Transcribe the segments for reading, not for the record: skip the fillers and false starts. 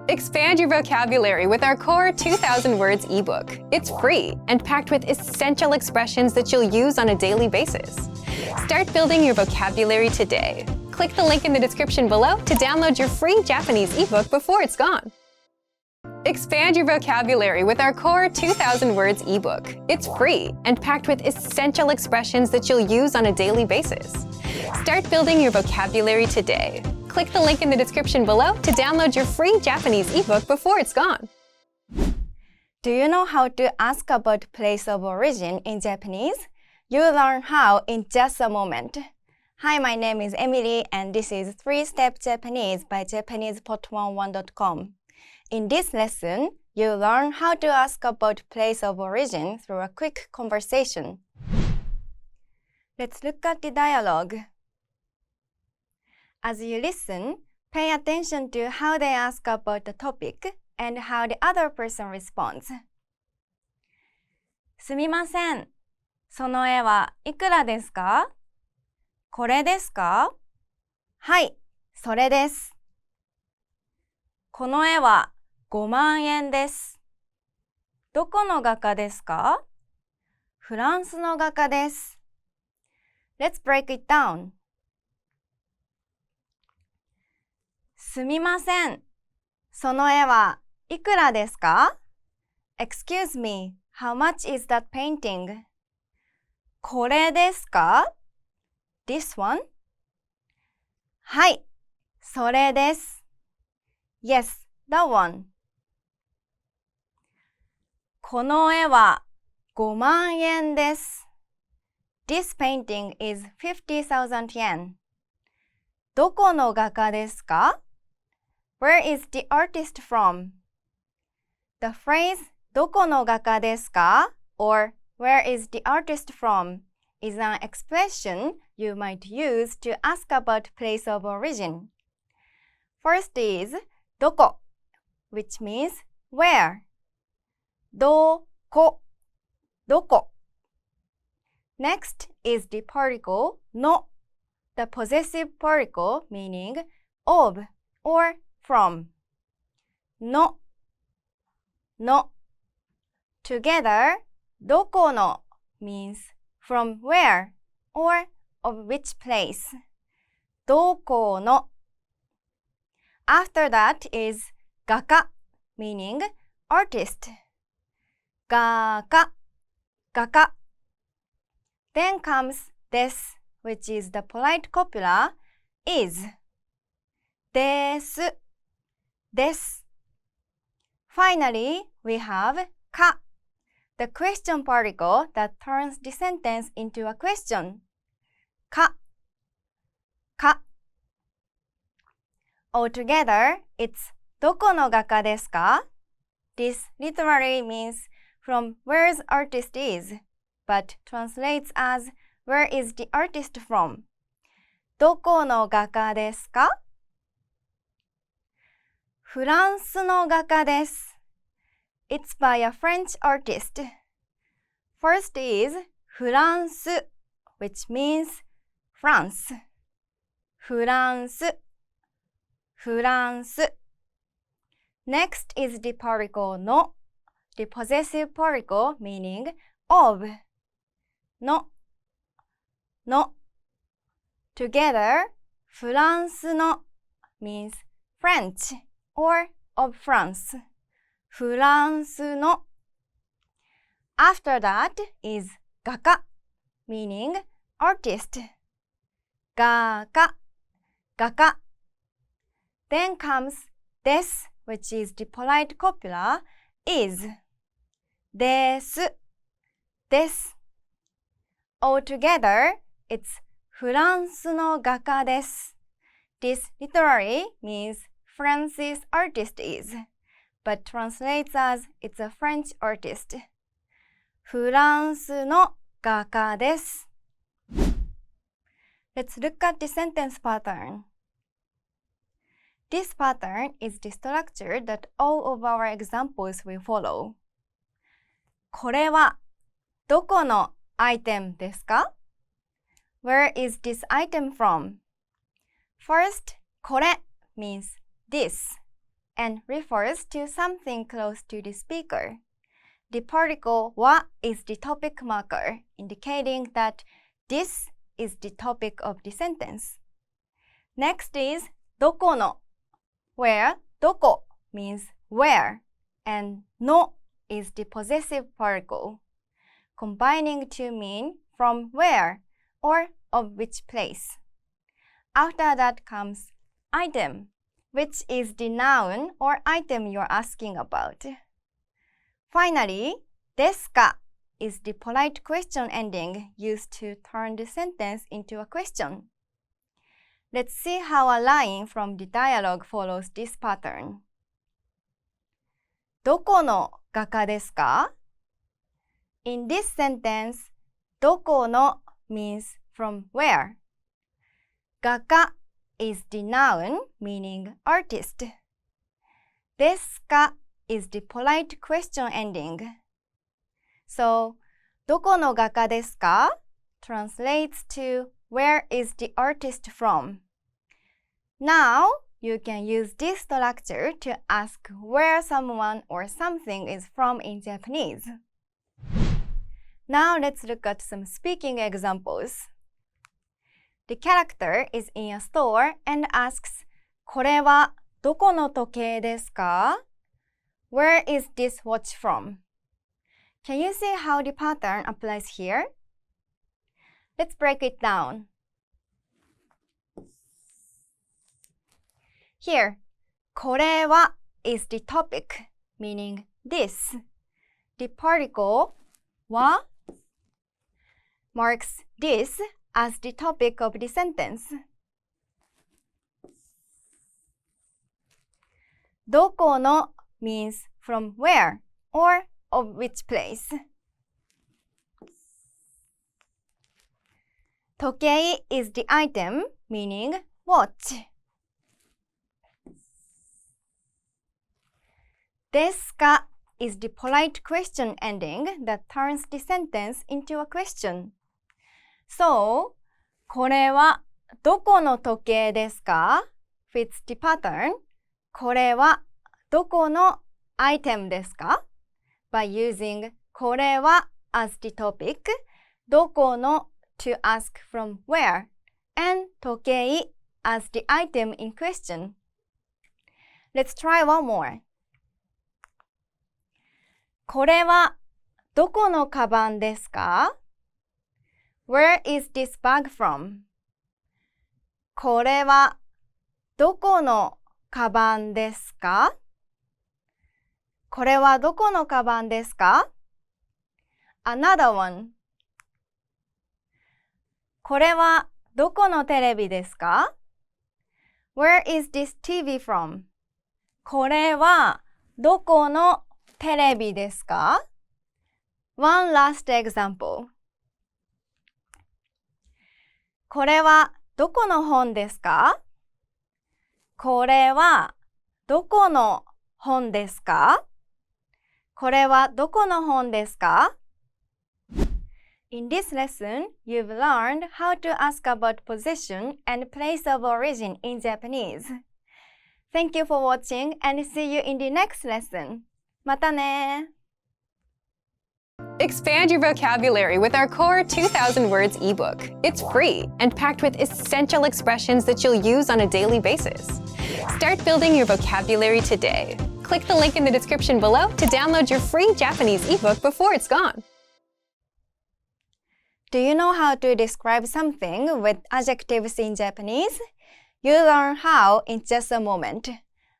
Expand your vocabulary with our core 2,000 words ebook. It's free and packed with essential expressions that you'll use on a daily basis. Start building your vocabulary today. Click the link in the description below to download your free Japanese ebook before it's gone. Expand your vocabulary with our core 2,000 words ebook. It's free and packed with essential expressions that you'll use on a daily basis. Start building your vocabulary today. Click the link in the description below to download your free Japanese ebook before it's gone. Do you know how to ask about place of origin in Japanese? You'll learn how in just a moment. Hi, my name is Emily and this is 3-Step Japanese by JapanesePot11.com. In this lesson, you'll learn how to ask about place of origin through a quick conversation. Let's look at the dialogue. As you listen, pay attention to how they ask about the topic and how the other person responds. すみません。その絵はいくらですか？これですか？はい、それです。この絵は5万円です。どこの画家ですか？フランスの画家です。Let's break it down. すみません。その絵はいくらですか？ Excuse me, how much is that painting? これですか？ This one? はい、それです。Yes, that one. この絵は5万円です。This painting is 50,000 yen. どこの画家ですか？ Where is the artist from? The phrase どこの画家ですか or where is the artist from is an expression you might use to ask about place of origin. First is どこ which means where. どこ どこ Next is the particle の the possessive particle meaning of or from. の の Together, どこの means from where or of which place. どこの After that is 画家 meaning artist. 画家 画家 Then comes です which is the polite copula is. ですです Finally, we have か the question particle that turns the sentence into a question. か か Altogether, it's どこの画家ですか? This literally means from where's artist is, but translates as where is the artist from? どこの画家ですか? フランスの画家です。It's by a French artist. First is フランス which means France. フランスフランス Next is the particle の the possessive particle meaning of. のの Together, フランスの means French or of France. フランスの After that is 画家 meaning artist. 画家画家 Then comes です which is the polite copula is. ですです Altogether, it's フランスの画家です。This literally means France's artist is, but translates as it's a French artist. フランスの画家です。Let's look at the sentence pattern. This pattern is the structure that all of our examples will follow. これはどこのアイテムですか? Where is this item from? First, これ means this and refers to something close to the speaker. The particle wa is the topic marker, indicating that this is the topic of the sentence. Next is どこの, where どこ means where, and の is the possessive particle, combining to mean from where or of which place. After that comes item, which is the noun or item you're asking about. Finally, ですか is the polite question ending used to turn the sentence into a question. Let's see how a line from the dialogue follows this pattern. どこの画家ですか? In this sentence, どこの means from where. 画家 is the noun meaning artist. ですか is the polite question ending. So, どこの画家ですか translates to where is the artist from. Now, you can use this structure to ask where someone or something is from in Japanese. Now, let's look at some speaking examples. The character is in a store and asks, これはどこの時計ですか? Where is this watch from? Can you see how the pattern applies here? Let's break it down. Here, これは is the topic, meaning this. The particle は marks this as the topic of the sentence. どこの means from where or of which place. 時計 is the item, meaning watch. ですか is the polite question ending that turns the sentence into a question. So, これはどこの時計ですか fits the pattern. これはどこのアイテムですか by using これは as the topic, どこの to ask from where, and 時計 as the item in question. Let's try one more. これはどこのカバンですか? Where is this bag from? これはどこのカバンですか? これはどこのカバンですか? Another one. これはどこのテレビですか? Where is this TV from? これはどこのテレビですか? One last example. これはどこの本ですか? これはどこの本ですか? これはどこの本ですか? In this lesson, you've learned how to ask about position and place of origin in Japanese. Thank you for watching and see you in the next lesson. またね! Expand your vocabulary with our Core 2000 Words ebook. It's free and packed with essential expressions that you'll use on a daily basis. Start building your vocabulary today. Click the link in the description below to download your free Japanese ebook before it's gone. Do you know how to describe something with adjectives in Japanese? You'll learn how in just a moment.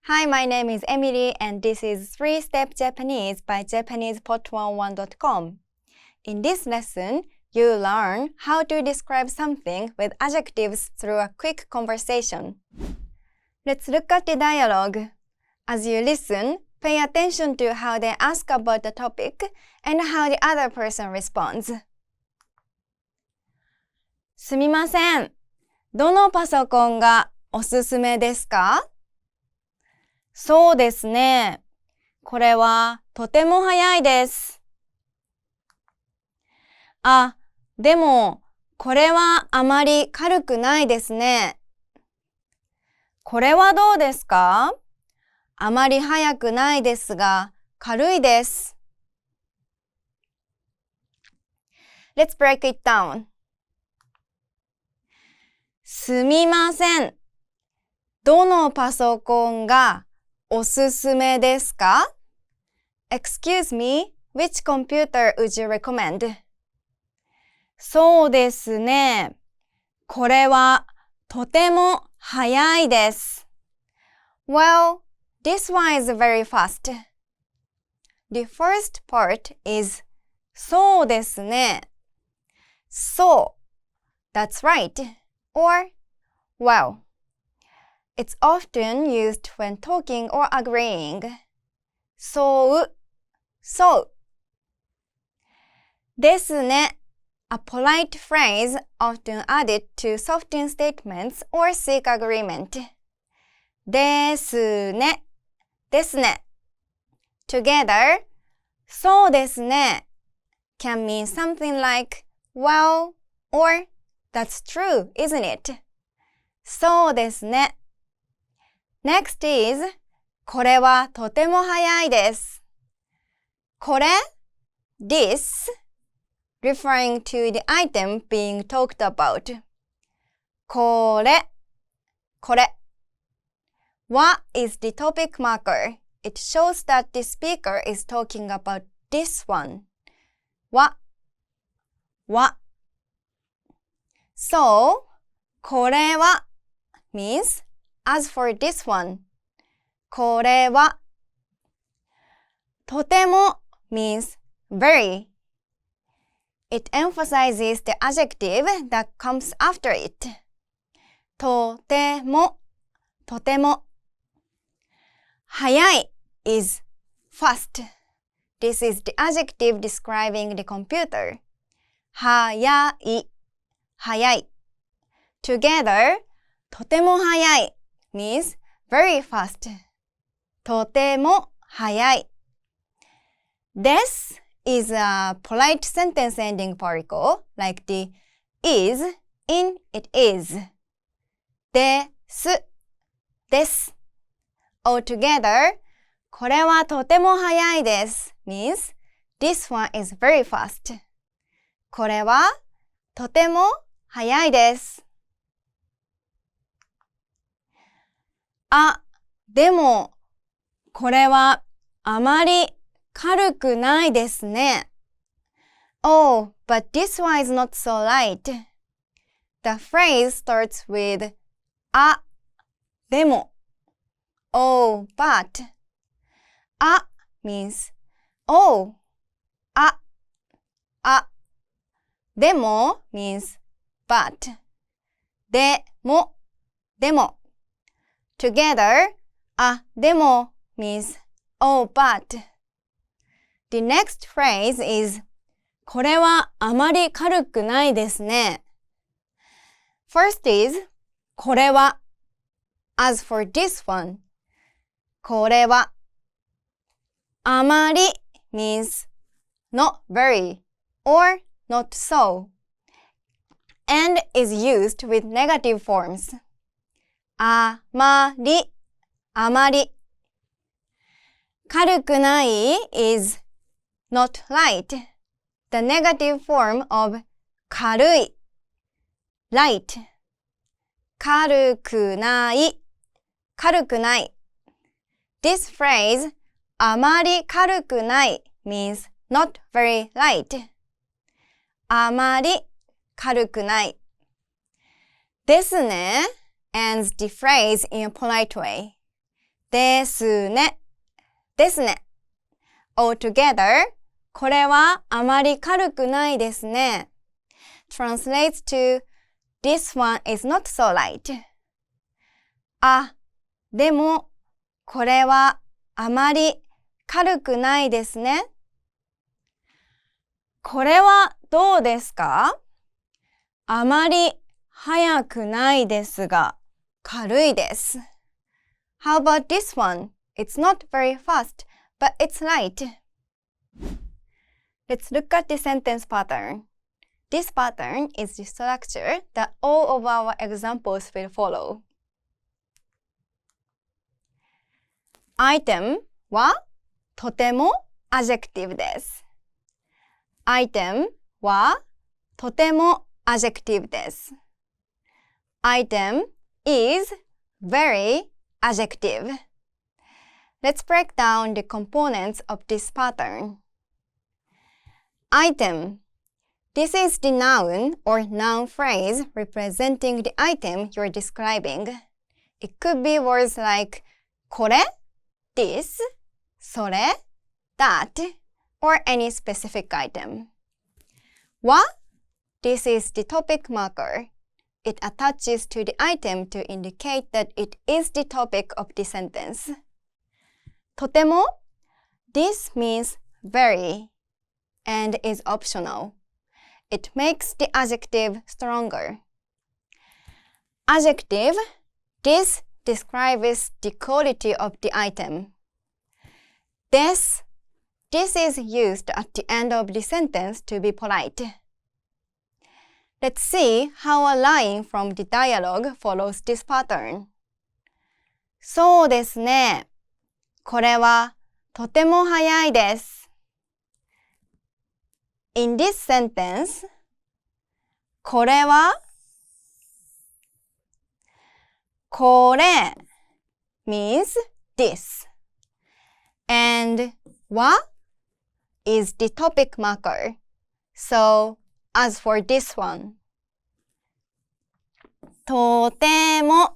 Hi, my name is Emily and this is 3-Step Japanese by JapanesePot11.com. In this lesson, you'll learn how to describe something with adjectives through a quick conversation. Let's look at the dialogue. As you listen, pay attention to how they ask about the topic and how the other person responds. すみません。どのパソコンがおすすめですか? そうですね。これはとても早いです。あ、でもこれはあまり軽くないですね。これはどうですか?あまり速くないですが、軽いです。Let's break it down. すみません。どのパソコンがおすすめですか？ Excuse me, which computer would you recommend? そうですね。これはとても速いです。Well, this one is very fast. The first part is そうですね。So, that's right. Or, well. It's often used when talking or agreeing. So. ですね。A polite phrase often added to soften statements or seek agreement. ですね。ですね。Together, そうですね can mean something like, well, or that's true, isn't it? そうですね。Next is, これはとても早いです。これ this, referring to the item being talked about. これ Wa is the topic marker. It shows that the speaker is talking about this one. Wa. So, これは means as for this one. これはとても means very. It emphasizes the adjective that comes after it. とても早い is fast. This is the adjective describing the computer. 早い Together, とても早い means very fast. とても早い This is a polite sentence ending particle like the is in it is. です。Altogether, これはとても早いです means this one is very fast. これはとても早いです。でも、これはあまり軽くないですね。Oh, but this one is not so light. The phrase starts with でも。Oh, but. Means oh. でも means but. でも Together, でも means oh, but. The next phrase is これはあまり軽くないですね。First is これは As for this one, これはあまり means not very or not so and is used with negative forms. あまり軽くない is not light. The negative form of 軽い light. 軽くない This phrase あまり軽くない means not very light. あまり軽くないですね ends the phrase in a polite way. ですね Altogether, これはあまり軽くないですね translates to this one is not so light. でもこれはあまり軽くないですね。これはどうですか？あまり速くないですが軽いです。How about this one? It's not very fast, but it's light. Let's look at the sentence pattern. This pattern is the structure that all of our examples will follow. item はとても adjective です。item はとても adjective です。item is very adjective. Let's break down the components of this pattern. Item. This is the noun or noun phrase representing the item you're describing. It could be words like これ this, それ that, or any specific item. は This is the topic marker. It attaches to the item to indicate that it is the topic of the sentence. とても This means very and is optional. It makes the adjective stronger. Adjective. This describes the quality of the item. This is used at the end of the sentence to be polite. Let's see how a line from the dialogue follows this pattern. そうですね。これはとても早いです。In this sentence, これはこれ means this. And は is the topic marker. So, as for this one, とても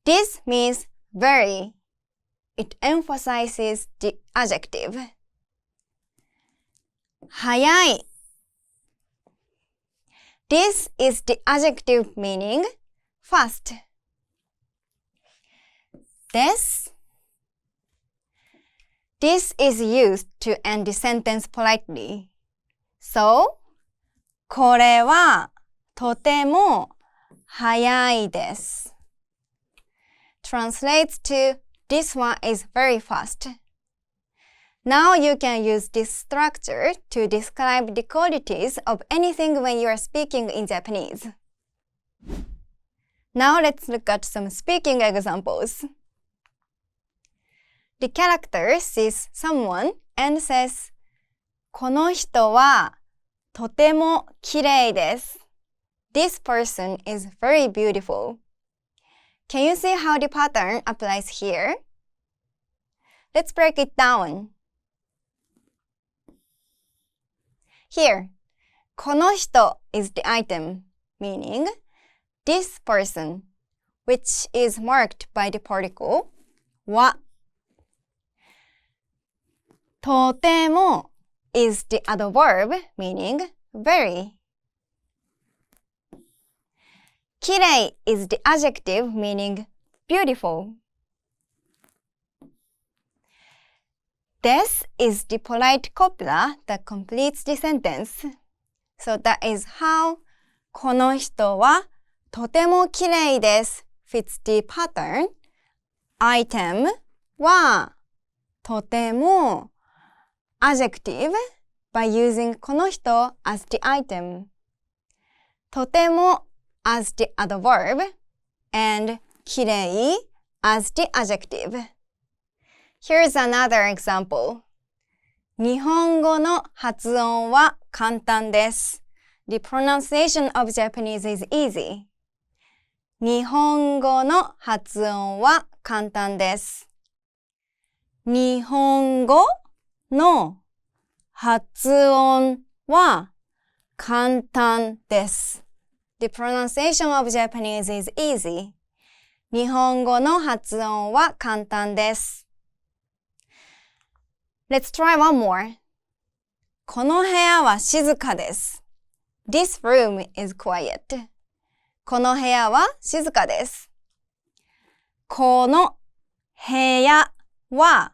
This means very. It emphasizes the adjective. 早い This is the adjective meaning fast. This is used to end the sentence politely. So, これはとても早いです。Translates to this one is very fast. Now you can use this structure to describe the qualities of anything when you are speaking in Japanese. Now let's look at some speaking examples. The character sees someone and says, この人はとてもきれいです。This person is very beautiful. Can you see how the pattern applies here? Let's break it down. Here, この人 is the item, meaning this person, which is marked by the particle は。とても is the adverb, meaning very. きれい is the adjective, meaning beautiful. This is the polite copula that completes the sentence. So that is how この人はとてもきれいです fits the pattern. Item はとても adjective by using この人 as the item. とても as the adverb and きれい as the adjective. Here's another example. 日本語の発音は簡単です。The pronunciation of Japanese is easy. 日本語の発音は簡単です。日本語の発音は簡単です。The pronunciation of Japanese is easy. 日本語の発音は簡単です。Let's try one more. この部屋は静かです。This room is quiet. この部屋は静かです。この部屋は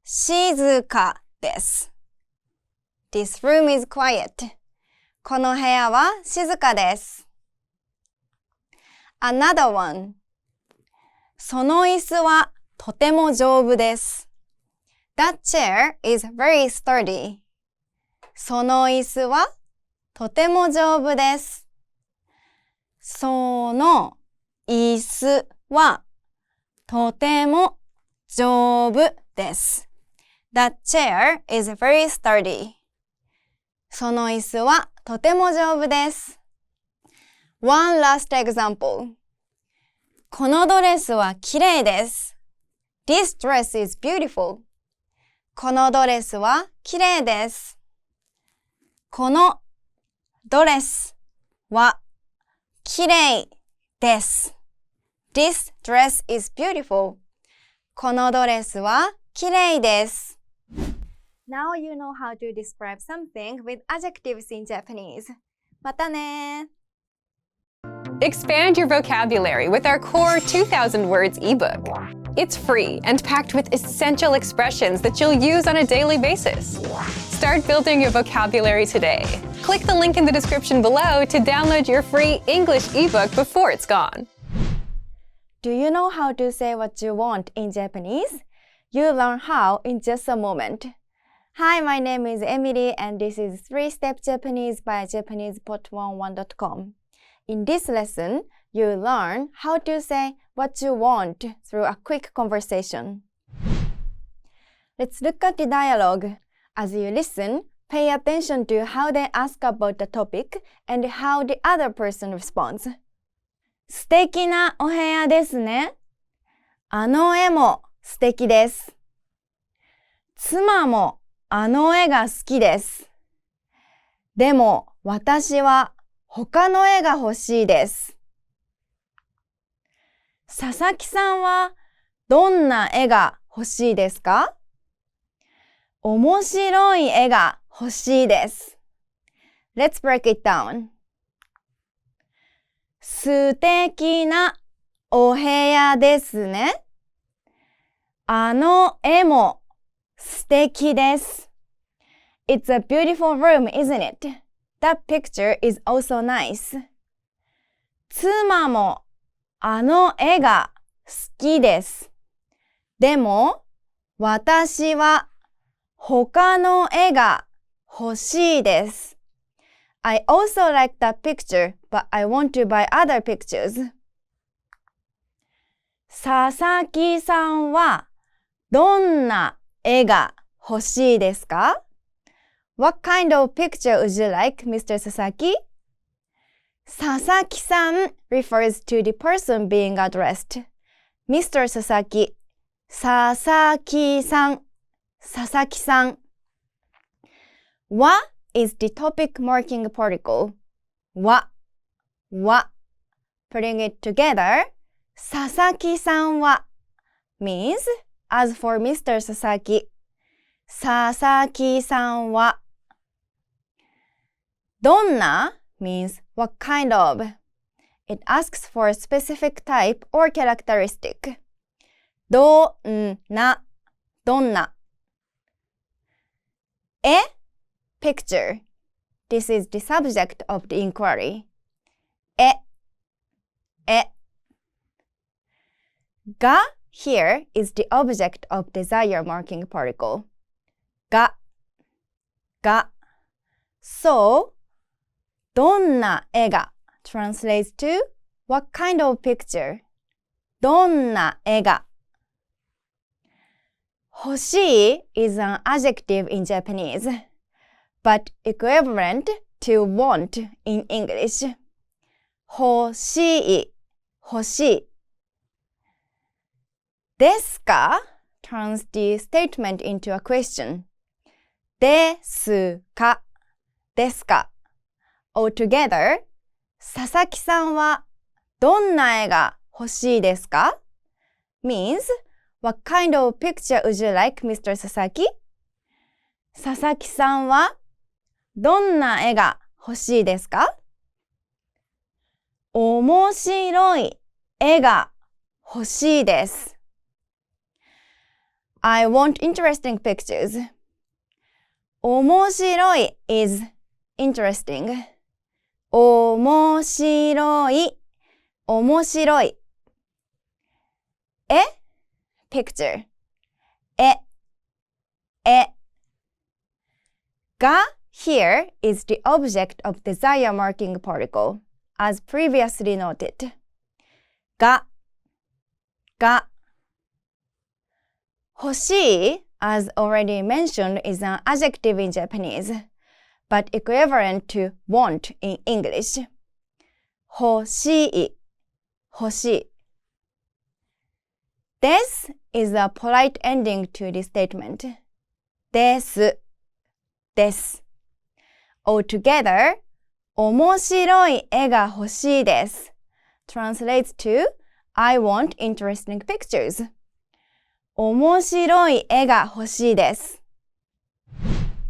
静かです。This room is quiet. この部屋は静かです。Another one. その椅子はとても丈夫です。That chair is very sturdy. その椅子はとても丈夫です。その椅子はとても丈夫です。That chair is very sturdy. その椅子はとても丈夫です。One last example. このドレスは綺麗です。This dress is beautiful. このドレスは綺麗です。このドレスは綺麗です。This dress is beautiful. このドレスは綺麗です。Now you know how to describe something with adjectives in Japanese. またね。Expand your vocabulary with our core 2,000 words ebook. It's free and packed with essential expressions that you'll use on a daily basis. Start building your vocabulary today. Click the link in the description below to download your free English ebook before it's gone. Do you know how to say what you want in Japanese? You'll learn how in just a moment. Hi, my name is Emily and this is 3-Step Japanese by JapanesePot11.com. In this lesson, you'll learn how to say what you want through a quick conversation. Let's look at the dialogue. As you listen, pay attention to how they ask about the topic and how the other person responds. 素敵なお部屋ですね。あの絵も素敵です。妻もあの絵が好きです。でも私は他の絵が欲しいです。佐々木さんはどんな絵が欲しいですか？面白い絵が欲しいです。Let's break it down. 素敵なお部屋ですね。あの絵も素敵です。It's a beautiful room, isn't it? That picture is also nice. 妻もあの絵が好きです。でも私は他の絵が欲しいです。I also like that picture, but I want to buy other pictures. 佐々木さんはどんな絵が欲しいですか？ What kind of picture would you like, Mr. Sasaki? 佐々木さん refers to the person being addressed. Mr. Sasaki, 佐々木さん、佐々木さん。は is the topic marking particle. は。Putting it together, 佐々木さんは means, as for Mr. Sasaki, 佐々木さんは。どんな means what kind of. It asks for a specific type or characteristic. どんな。絵 picture. This is the subject of the inquiry. 絵。が here is the object of desire marking particle. が。So, どんな絵が translates to what kind of picture? どんな絵が。欲しい is an adjective in Japanese, but equivalent to want in English. 欲しい。ですか turns the statement into a question. ですか。Altogether, 佐々木さんはどんな絵が欲しいですか means, what kind of picture would you like, Mr. Sasaki? 佐々木さんはどんな絵が欲しいですか？面白い絵が欲しいです。I want interesting pictures. 面白い is interesting. 面白い。絵 picture. 絵。が here is the object of desire marking particle, as previously noted. が Hoshii, as already mentioned, is an adjective in Japanese, but equivalent to want in English. Hoshii, hoshii. Desu is a polite ending to the statement. Desu, desu. Altogether, 面白い絵が欲しいです translates to I want interesting pictures. 面白い絵が欲しいです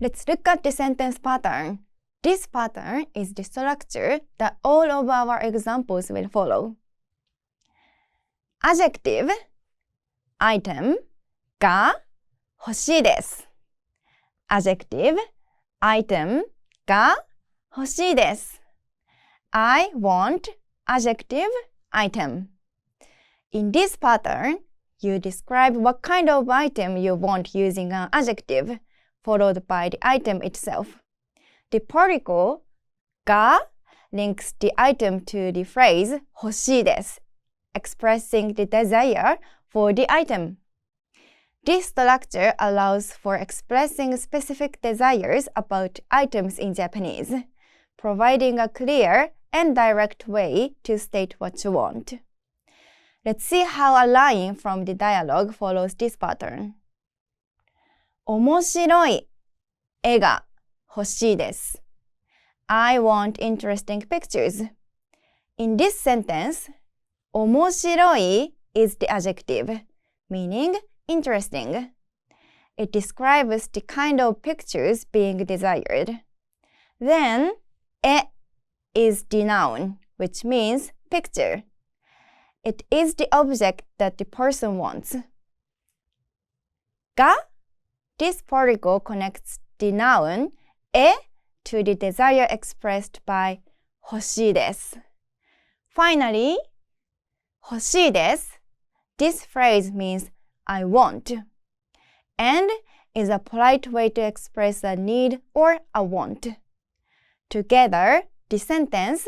Let's look at the sentence pattern. This pattern is the structure that all of our examples will follow. Adjective, item が欲しいです Adjective, item が欲しいです I want adjective, item. In this pattern, you describe what kind of item you want using an adjective, followed by the item itself. The particle が links the item to the phrase 欲しいです expressing the desire for the item. This structure allows for expressing specific desires about items in Japanese, providing a clear and direct way to state what you want. Let's see how a line from the dialogue follows this pattern. 面白い絵が欲しいです I want interesting pictures. In this sentence, 面白い is the adjective, meaning interesting. It describes the kind of pictures being desired. Then, 絵 is the noun, which means picture. It is the object that the person wants. が this particle connects the noun 絵 to the desire expressed by 欲しいです Finally, 欲しいです This phrase means I want and is a polite way to express a need or a want. Together, the sentence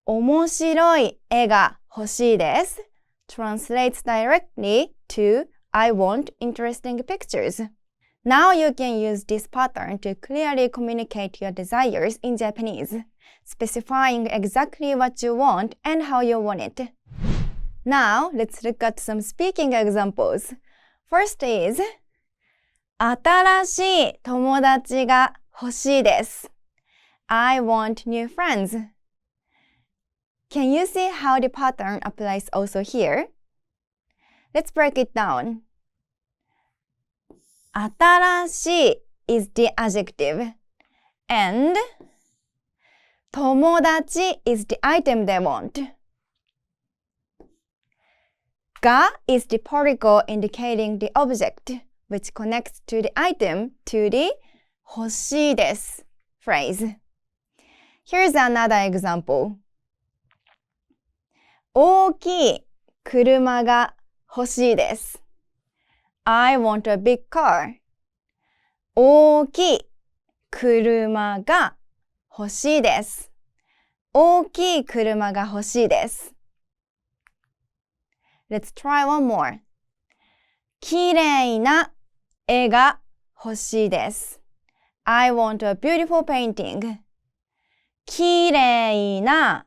面白い絵が欲しいです translates directly to I want interesting pictures. Now you can use this pattern to clearly communicate your desires in Japanese, specifying exactly what you want and how you want it. Now, let's look at some speaking examples. First is 新しい友達が欲しいです I want new friends. Can you see how the pattern applies also here? Let's break it down. 新しい is the adjective and 友達 is the item they want. が is the particle indicating the object, which connects to the item to the 欲しいです phrase. Here's another example. 大きい車が欲しいです I want a big car. 大きい車が欲しいです 大きい車が欲しいです Let's try one more. きれいな絵が欲しいです I want a beautiful painting. きれいな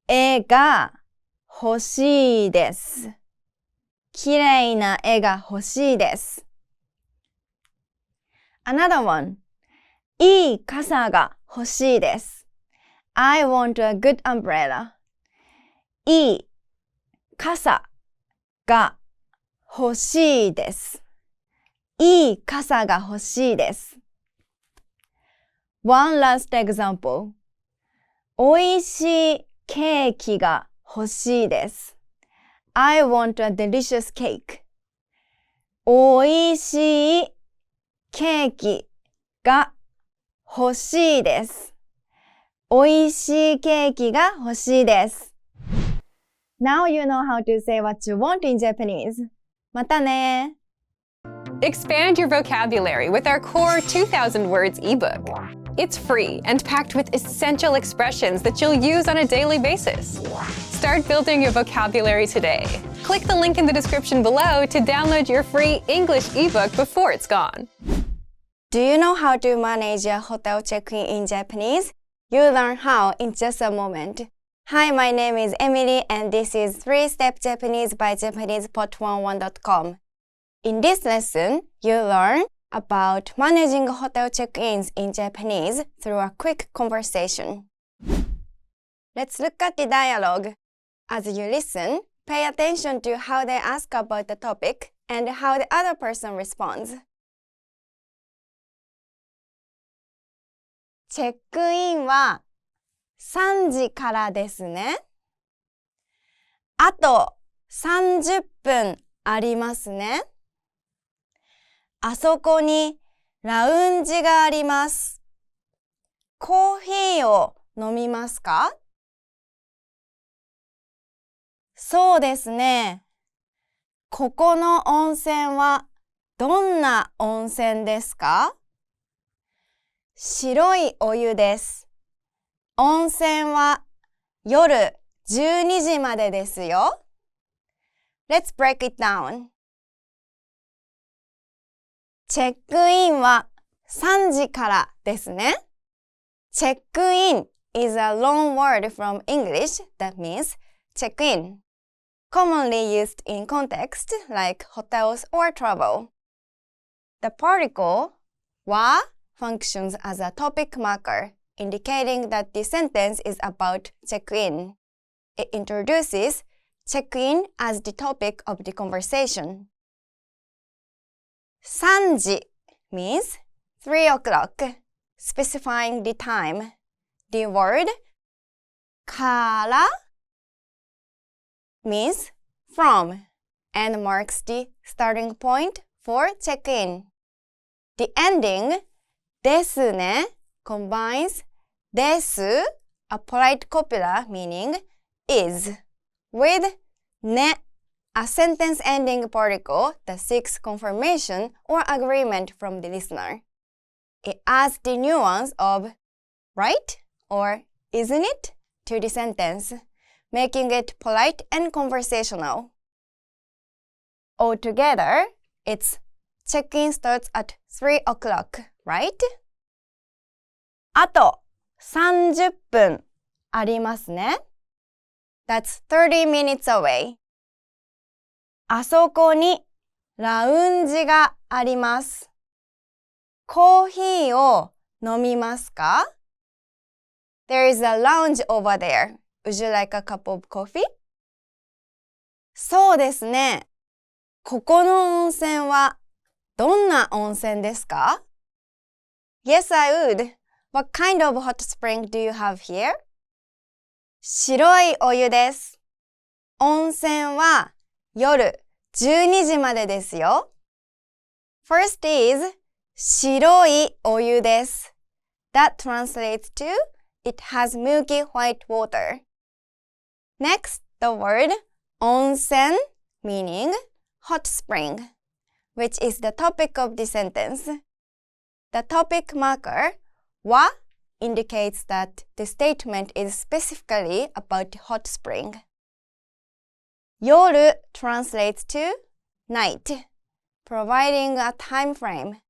絵が欲しいです。きれいな絵が欲しいです。Another one. いい傘が欲しいです。I want a good umbrella. いい傘が欲しいです。いい傘が欲しいです。One last example. おいしいケーキが欲しいです。I want a delicious cake. おいしいケーキが欲しいです。おいしいケーキが欲しいです。Now you know how to say what you want in Japanese. またね。Expand your vocabulary with our core 2,000 words ebook. It's free and packed with essential expressions that you'll use on a daily basis. Start building your vocabulary today. Click the link in the description below to download your free English ebook before it's gone. Do you know how to manage a hotel check-in in Japanese? You'll learn how in just a moment. Hi, my name is Emily and this is 3-Step Japanese by JapanesePot11.com. In this lesson, you'll learn about managing hotel check-ins in Japanese through a quick conversation. Let's look at the dialogue. As you listen, pay attention to how they ask about the topic and how the other person responds. チェックインは3時からですね。あと30分ありますね。あそこにラウンジがあります。コーヒーを飲みますか？そうですね。ここの温泉はどんな温泉ですか？白いお湯です。温泉は夜12時までですよ。Let's break it down. チェックインは3時からですね。チェックイン is a long word from English that means check in, commonly used in context like hotels or travel. The particle は functions as a topic marker, indicating that the sentence is about check-in. It introduces check-in as the topic of the conversation. 3時 means 3 o'clock, specifying the time. The word から means from and marks the starting point for check-in. The ending ですね combines です a polite copula meaning is with ね a sentence ending particle that seeks confirmation or agreement from the listener. It adds the nuance of right or isn't it to the sentence, making it polite and conversational. Altogether, it's check-in starts at 3 o'clock, right? あと30分ありますね。That's 30 minutes away. あそこにラウンジがあります。コーヒーを飲みますか？ There is a lounge over there. Would you like a cup of coffee? そうですね。ここの温泉はどんな温泉ですか？ Yes, I would. What kind of hot spring do you have here? 白いお湯です。温泉は夜12時までですよ。First is 白いお湯です。That translates to it has milky white water. Next, the word 温泉 meaning hot spring, which is the topic of the sentence. The topic marker は indicates that the statement is specifically about the hot spring. 夜 translates to night, providing a time frame.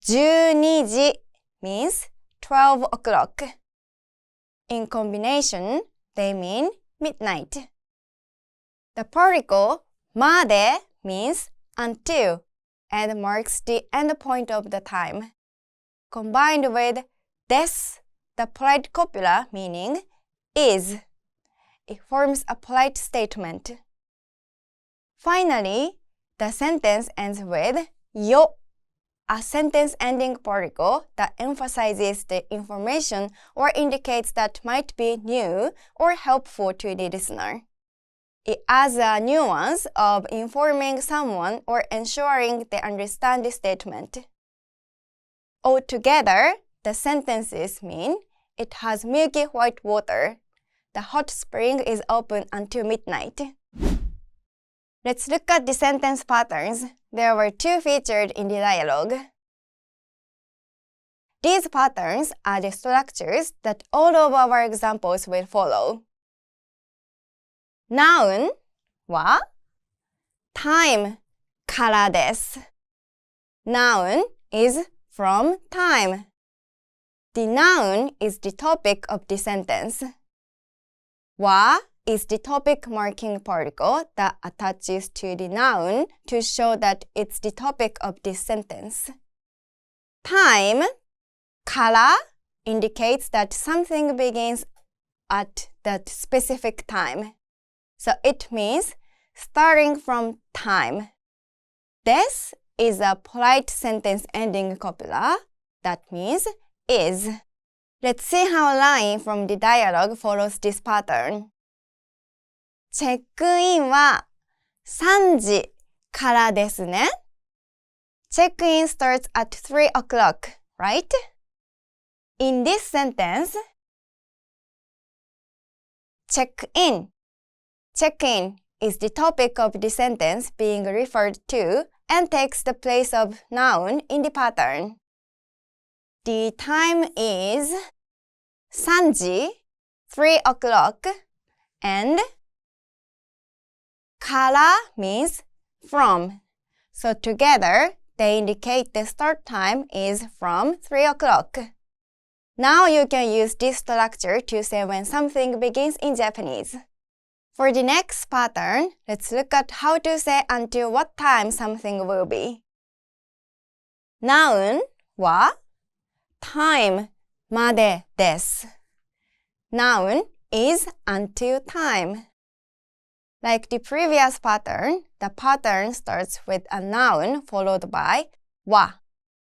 12時 means 12 o'clock. In combination, they mean midnight. The particle まで means until and marks the end point of the time. Combined with です the polite copula meaning is. It forms a polite statement. Finally, the sentence ends with よ a sentence ending particle that emphasizes the information or indicates that might be new or helpful to the listener. It adds a nuance of informing someone or ensuring they understand the statement. Altogether, the sentences mean it has milky white water. The hot spring is open until midnight. Let's look at the sentence patterns. There were 2 featured in the dialogue. These patterns are the structures that all of our examples will follow. noun は time からです。Noun is from time. The noun is the topic of the sentence. は is the topic marking particle that attaches to the noun to show that it's the topic of this sentence. Time から indicates that something begins at that specific time. So it means starting from time. This is a polite sentence ending copula. That means is. Let's see how a line from the dialogue follows this pattern. チェックインは3時からですね。Check-in starts at 3 o'clock, right? In this sentence, check-in. Check-in is the topic of the sentence being referred to and takes the place of noun in the pattern. The time is 3時, 3 o'clock, and から means from. So together, they indicate the start time is from 3 o'clock. Now you can use this structure to say when something begins in Japanese. For the next pattern, let's look at how to say until what time something will be. Noun は time までです。Noun is until time. Like the previous pattern, the pattern starts with a noun followed by は,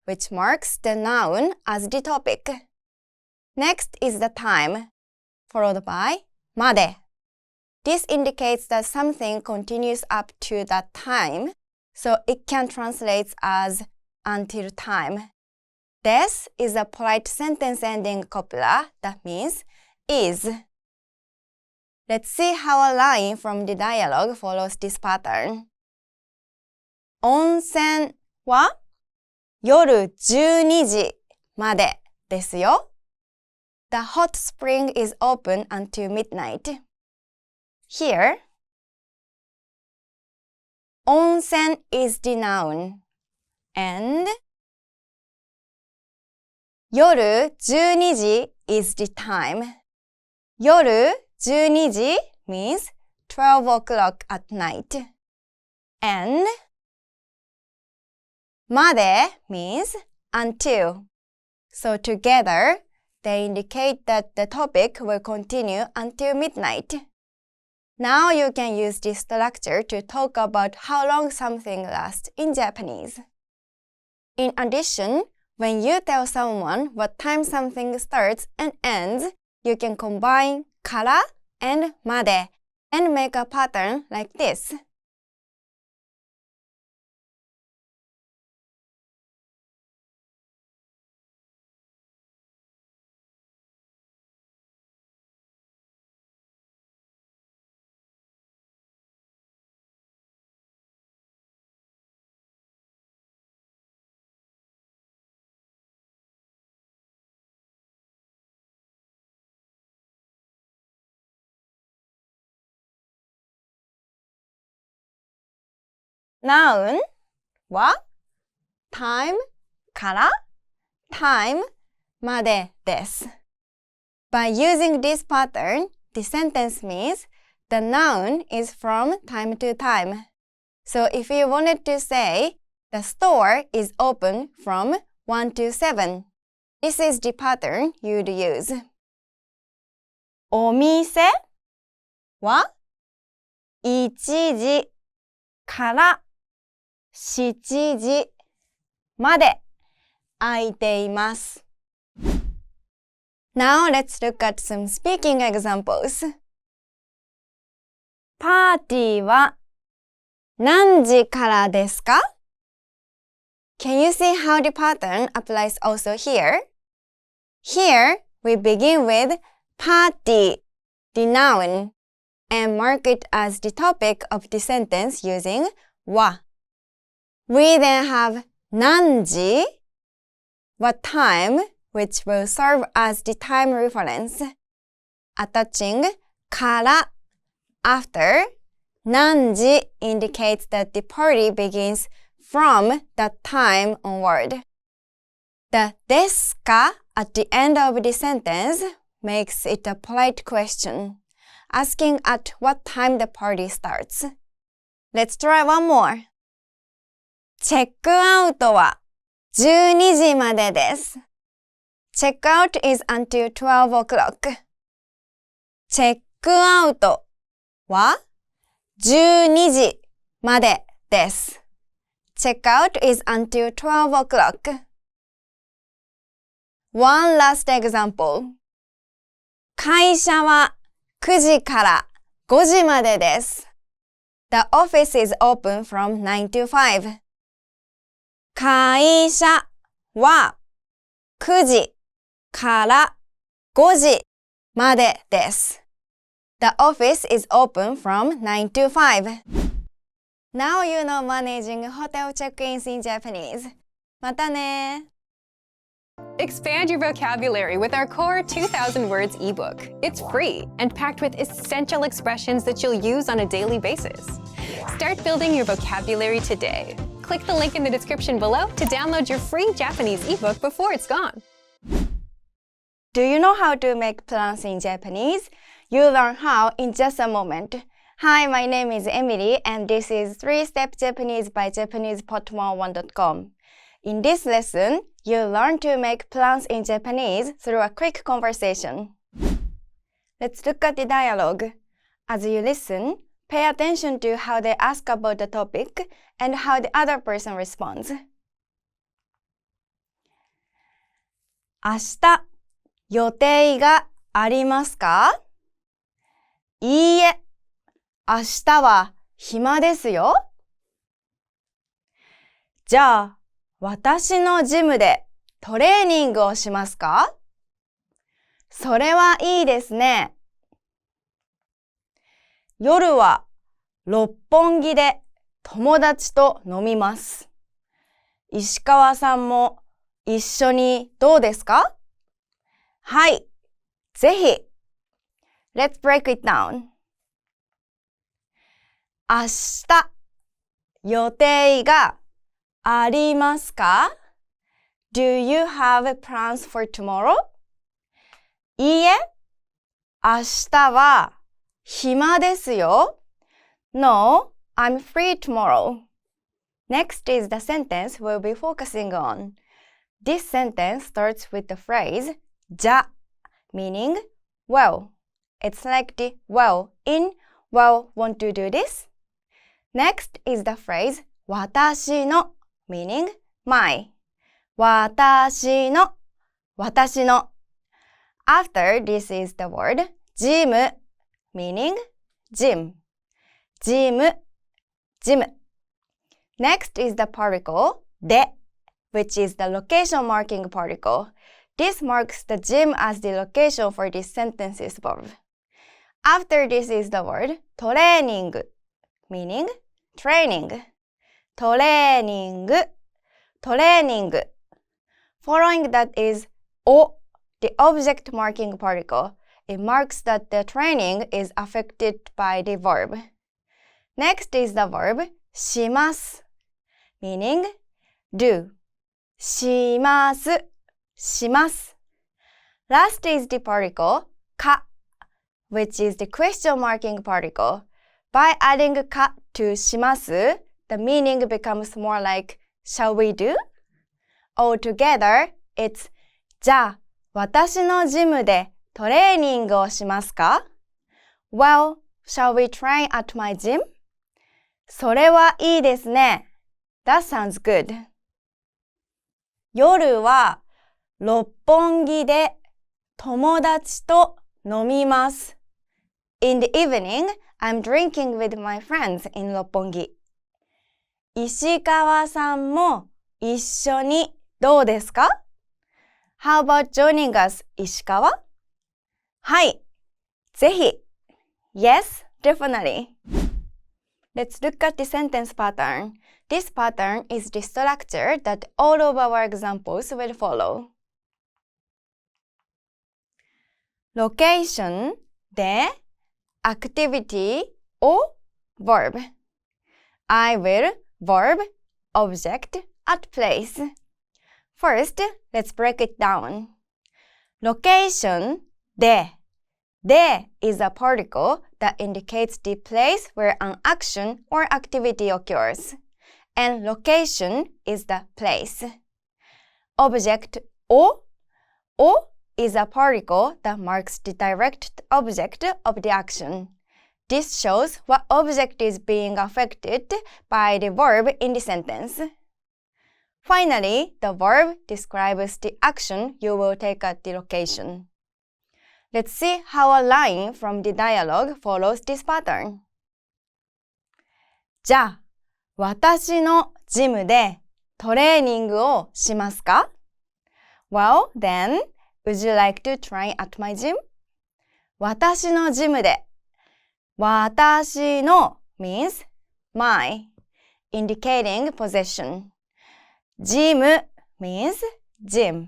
which marks the noun as the topic. Next is the time, followed by まで. This indicates that something continues up to that time, so it can translate as until time. This is a polite sentence ending copula that means is. Let's see how a line from the dialogue follows this pattern. 温泉は夜12時までですよ。The hot spring is open until midnight. Here, 温泉 is the noun, and 夜12時 is the time. 夜12時 means 12 o'clock at night. And まで means until. So together, they indicate that the topic will continue until midnight. Now you can use this structure to talk about how long something lasts in Japanese. In addition, when you tell someone what time something starts and ends, you can combine から and まで and make a pattern like this. Noun は time から time までです。By using this pattern, the sentence means the noun is from time to time. So if you wanted to say the store is open from 1 to 7, this is the pattern you'd use. お店は1時から7時まで開いています。Now let's look at some speaking examples. パーティーは何時からですか? Can you see how the pattern applies also here? Here, we begin with party, the noun, and mark it as the topic of the sentence using は. We then have 何時, what time, which will serve as the time reference, attaching から after, 何時 indicates that the party begins from that time onward. The ですか at the end of the sentence makes it a polite question, asking at what time the party starts. Let's try one more. チェックアウトは12時までです。Check out is until 12 o'clock. チェックアウトは12時までです。Check out is until 12 o'clock. One last example. 会社は9時から5時までです。The office is open from 9 to 5. 会社は9時から5時までです。The office is open from 9 to 5. Now you know managing hotel check-ins in Japanese. またね! Expand your vocabulary with our Core 2000 Words ebook. It's free and packed with essential expressions that you'll use on a daily basis. Start building your vocabulary today. Click the link in the description below to download your free Japanese ebook before it's gone. Do you know how to make plans in Japanese? You'll learn how in just a moment. Hi, my name is Emily, and this is 3-Step Japanese by JapanesePot101.com. In this lesson, you'll learn to make plans in Japanese through a quick conversation. Let's look at the dialogue. As you listen, pay attention to how they ask about the topic and how the other person responds. 明日、予定がありますか？いいえ、明日は暇ですよ。じゃあ、私のジムでトレーニングをしますか？それはいいですね。夜は六本木で友達と飲みます。石川さんも一緒にどうですか？はい、ぜひ。Let's break it down. 明日、予定がありますか？ Do you have plans for tomorrow? いいえ、明日は暇ですよ。No, I'm free tomorrow. Next is the sentence we'll be focusing on. This sentence starts with the phrase じゃ meaning well. It's like the well in well, want to do this? Next is the phrase 私の meaning my. 私の After this is the word ジム meaning gym. ジム Next is the particle で which is the location marking particle. This marks the gym as the location for this sentence's verb. After this is the word トレーニング meaning training. トレーニング Following that is お the object marking particle. It marks that the training is affected by the verb. Next is the verb します meaning do. します Last is the particle か which is the question marking particle. By adding か to します the meaning becomes more like shall we do? Altogether, it's じゃあ私のジムでトレーニングをしますか？ Well, shall we train at my gym? それはいいですね。That sounds good. 夜は六本木で友達と飲みます。In the evening, I'm drinking with my friends in 六本木。石川さんも一緒にどうですか？ How about joining us, 石川？はい、ぜひ。Yes, definitely. Let's look at the sentence pattern. This pattern is the structure that all of our examples will follow. Location で activity or verb. I will, verb, object, at place. First, let's break it down. Location, で。で is a particle that indicates the place where an action or activity occurs. And location is the place. Object, を is a particle that marks the direct object of the action. This shows what object is being affected by the verb in the sentence. Finally, the verb describes the action you will take at the location. Let's see how a line from the dialogue follows this pattern. じゃあ、私のジムでトレーニングをしますか? Well, then, would you like to train at my gym? 私のジムで。私の means my, indicating possession. ジム means gym.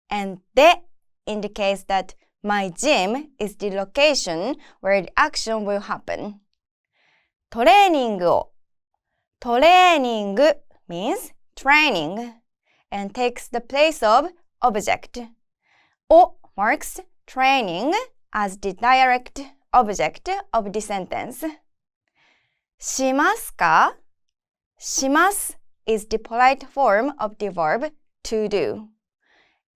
And で indicates that my gym is the location where the action will happen. トレーニングを。トレーニング means training and takes the place of object. を marks training as the direct object of the sentence. しますか? します is the polite form of the verb to do.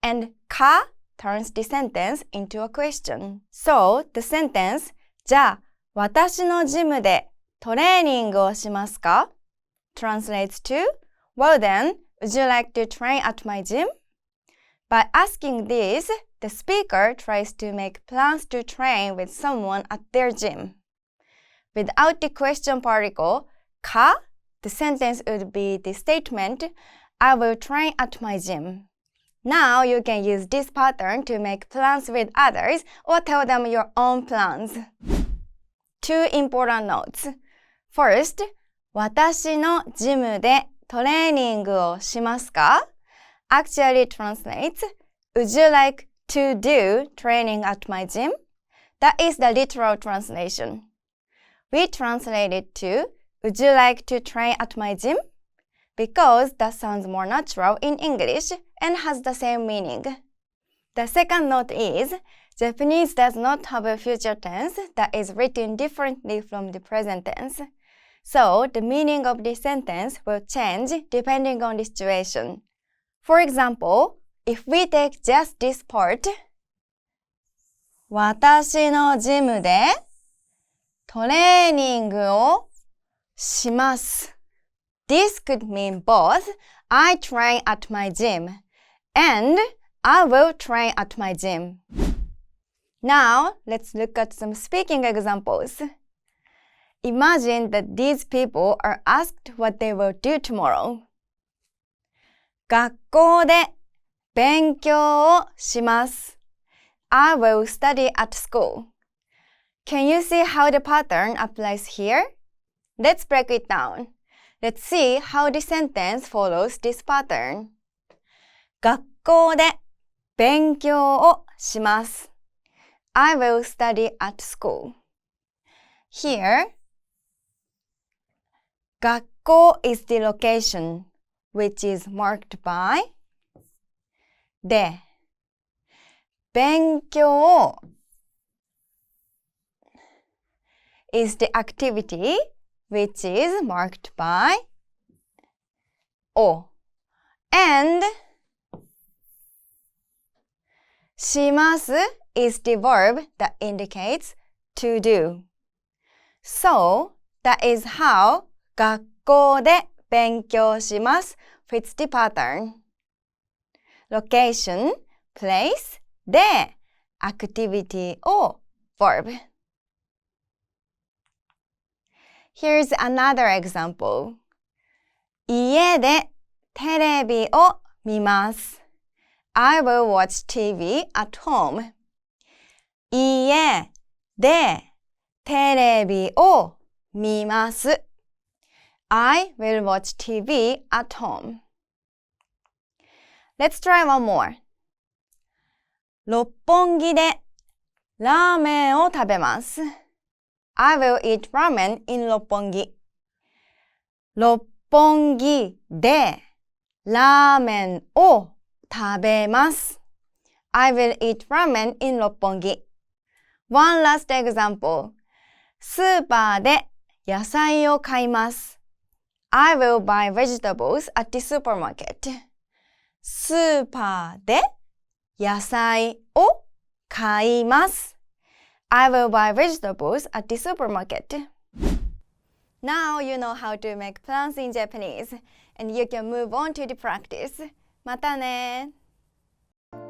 And か turns the sentence into a question. So, the sentence じゃあ、私のジムでトレーニングをしますか? translates to, well then, would you like to train at my gym? By asking this, the speaker tries to make plans to train with someone at their gym. Without the question particle, か, the sentence would be the statement, I will train at my gym. Now you can use this pattern to make plans with others or tell them your own plans. 2 important notes. First, 私のジムでトレーニングをしますか? actually translates, would you like to do training at my gym? That is the literal translation. We translate it to, would you like to train at my gym? Because that sounds more natural in English and has the same meaning. The second note is, Japanese does not have a future tense that is written differently from the present tense. So, the meaning of this sentence will change depending on the situation. For example, if we take just this part, 私のジムでトレーニングをします。This could mean both, I train at my gym, and I will train at my gym. Now, let's look at some speaking examples. Imagine that these people are asked what they will do tomorrow. 学校で勉強をします。I will study at school. Can you see how the pattern applies here? Let's break it down. Let's see how the sentence follows this pattern. 学校で勉強をします。I will study at school. Here, 学校 is the location, which is marked by で、勉強 is the activity, which is marked by を and します is the verb that indicates to do. So, that is how 学校で勉強します fits the pattern. Location, place, で activity を verb. Here's another example. 家でテレビを見ます。I will watch TV at home. 家でテレビを見ます。I will watch TV at home. Let's try one more. 六本木でラーメンを食べます。I will eat ramen in 六本木。六本木でラーメンを食べます。I will eat ramen in 六本木。One last example. スーパーで野菜を買います。I will buy vegetables at the supermarket. スーパーで野菜を買います。I will buy vegetables at the supermarket. Now you know how to make plans in Japanese, and you can move on to the practice. またね!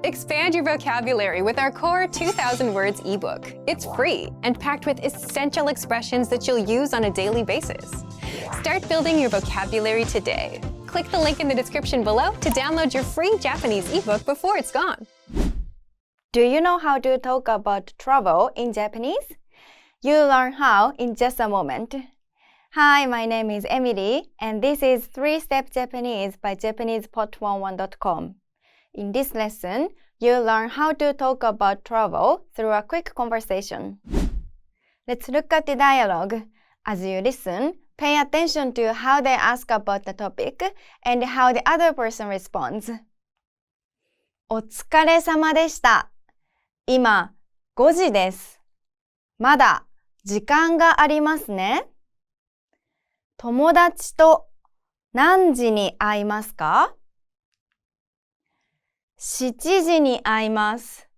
Expand your vocabulary with our Core 2000 Words ebook. It's free and packed with essential expressions that you'll use on a daily basis. Start building your vocabulary today. Click the link in the description below to download your free Japanese ebook before it's gone. Do you know how to talk about travel in Japanese? You'll learn how in just a moment. Hi, my name is Emily, and this is 3-Step Japanese by JapanesePod11.com. In this lesson, you'll learn how to talk about travel through a quick conversation. Let's look at the dialogue. As you listen, pay attention to how they ask about the topic and how the other person responds. お疲れ様でした。今、5時です。まだ時間がありますね。友達と何時に会いますか？7時に会います。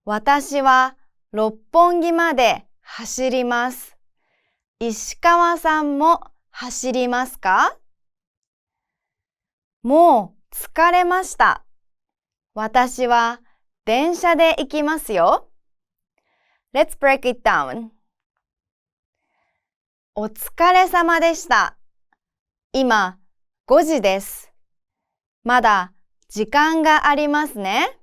私は六本木まで走ります。石川さんも走りますか？もう疲れました。私は電車で行きますよ。Let's break it down. お疲れ様でした。今5時です。まだ時間がありますね。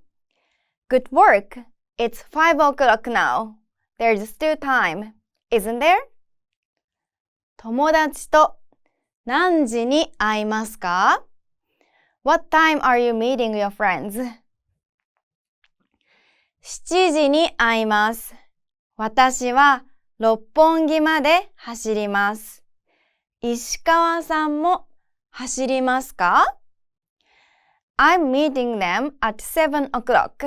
Good work. It's 5 o'clock now. There's still time, isn't there? 友達と何時に会いますか？ What time are you meeting your friends? 7時に会います。私は六本木まで走ります。石川さんも走りますか？ I'm meeting them at 7 o'clock.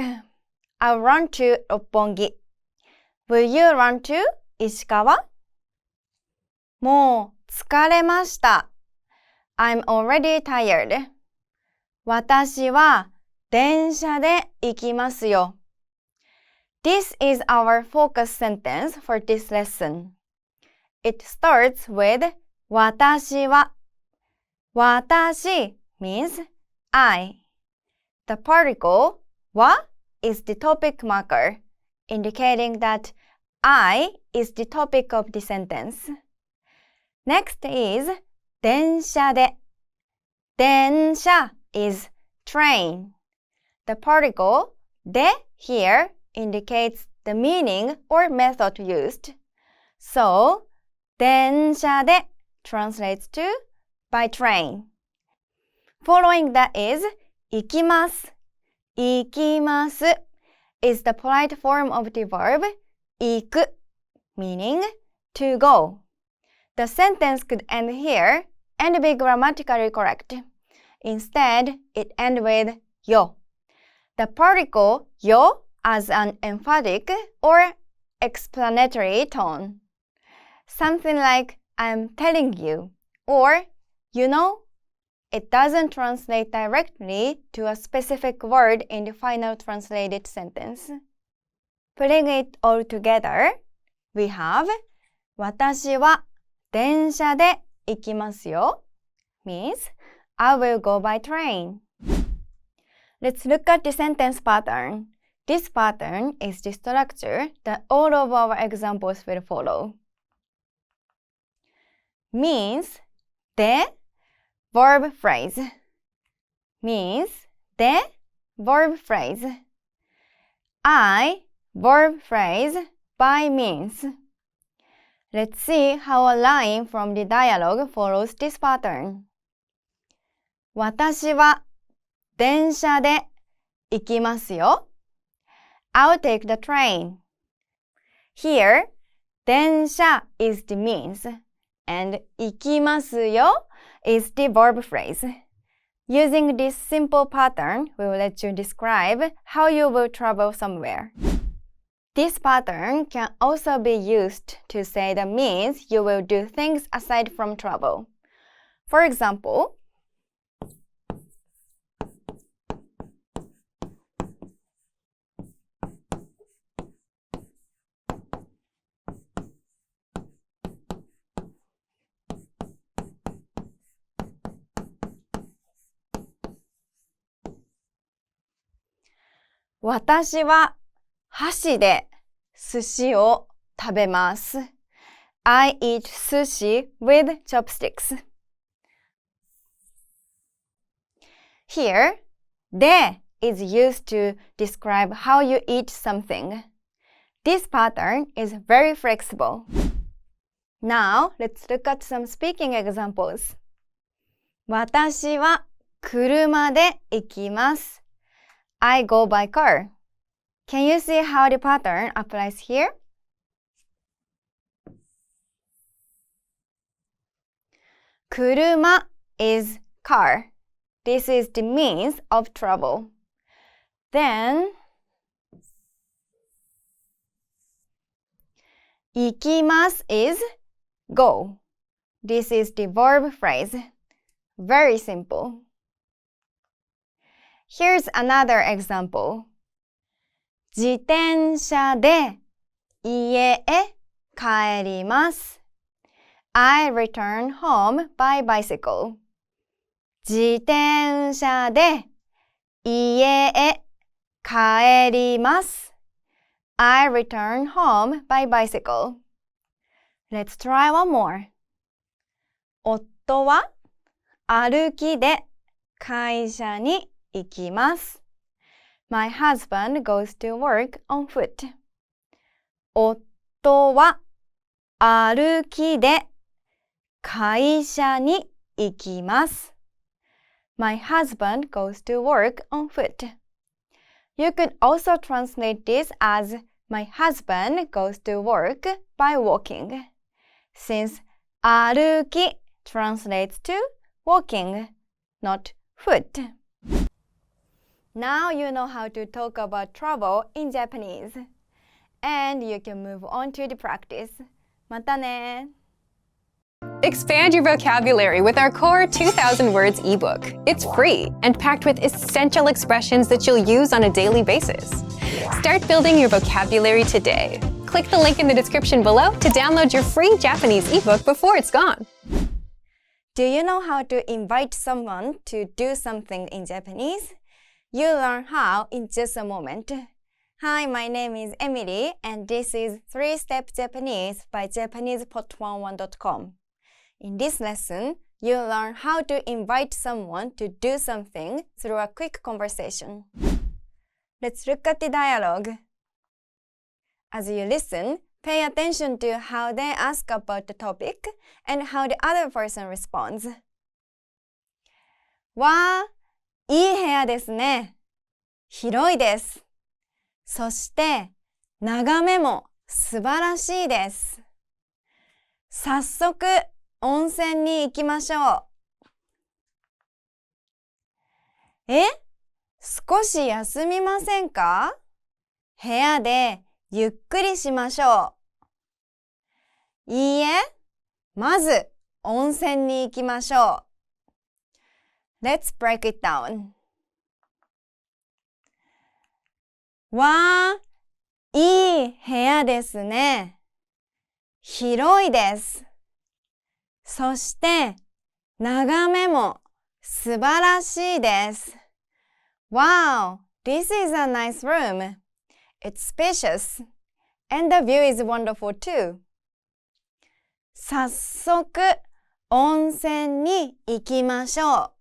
I'll run to 六本木。Will you run to 石川？もう疲れました。I'm already tired. 私は電車で行きますよ。This is our focus sentence for this lesson. It starts with 私は。私 means I. The particle は is the topic marker, indicating that I is the topic of the sentence. Next is 電車で。電車 is train. The particle で here indicates the meaning or method used. So, 電車で translates to by train. Following that is 行きます。行きます is the polite form of the verb 行く meaning to go. The sentence could end here and be grammatically correct. Instead, it ends with よ。The particle よ as an emphatic or explanatory tone. Something like I'm telling you or you know. It doesn't translate directly to a specific word in the final translated sentence. Putting it all together, we have 私は電車で行きますよ means I will go by train. Let's look at the sentence pattern. This pattern is the structure that all of our examples will follow. Means で verb phrase. Means で verb phrase. I verb phrase by means. Let's see how a line from the dialogue follows this pattern. 私は電車で行きますよ。I'll take the train. Here, 電車 is the means, and 行きますよ is the verb phrase. Using this simple pattern, we will let you describe how you will travel somewhere. This pattern can also be used to say the means you will do things aside from travel. For example,私は箸で寿司を食べます。I eat sushi with chopsticks. Here, で is used to describe how you eat something. This pattern is very flexible. Now, let's look at some speaking examples. 私は車で行きます。I go by car. Can you see how the pattern applies here? Kuruma is car. This is the means of travel. Then, 行きます is go. This is the verb phrase. Very simple. Here's another example. 自転車で家へ帰ります。I return home by bicycle. 自転車で家へ帰ります。I return home by bicycle. Let's try one more. 夫は歩きで会社に行きます。My husband goes to work on foot. 夫は歩きで会社に行きます。My husband goes to work on foot. You could also translate this as My husband goes to work by walking, since 歩き translates to walking, not foot. Now you know how to talk about travel in Japanese. And you can move on to the practice. またね! Expand your vocabulary with our Core 2000 Words ebook. It's free and packed with essential expressions that you'll use on a daily basis. Start building your vocabulary today. Click the link in the description below to download your free Japanese ebook before it's gone. Do you know how to invite someone to do something in Japanese? You'll learn how in just a moment. Hi, my name is Emily, and this is 3-Step Japanese by JapanesePot11.com. In this lesson, you'll learn how to invite someone to do something through a quick conversation. Let's look at the dialogue. As you listen, pay attention to how they ask about the topic and how the other person responds. わー、いい部屋ですね。広いです。そして、眺めも素晴らしいです。早速、温泉に行きましょう。少し休みませんか？部屋でゆっくりしましょう。いいえ、まず温泉に行きましょう。Let's break it down. わー、いい部屋ですね。広いです。そして、眺めも素晴らしいです。Wow, this is a nice room. It's spacious, and the view is wonderful too. 早速、温泉に行きましょ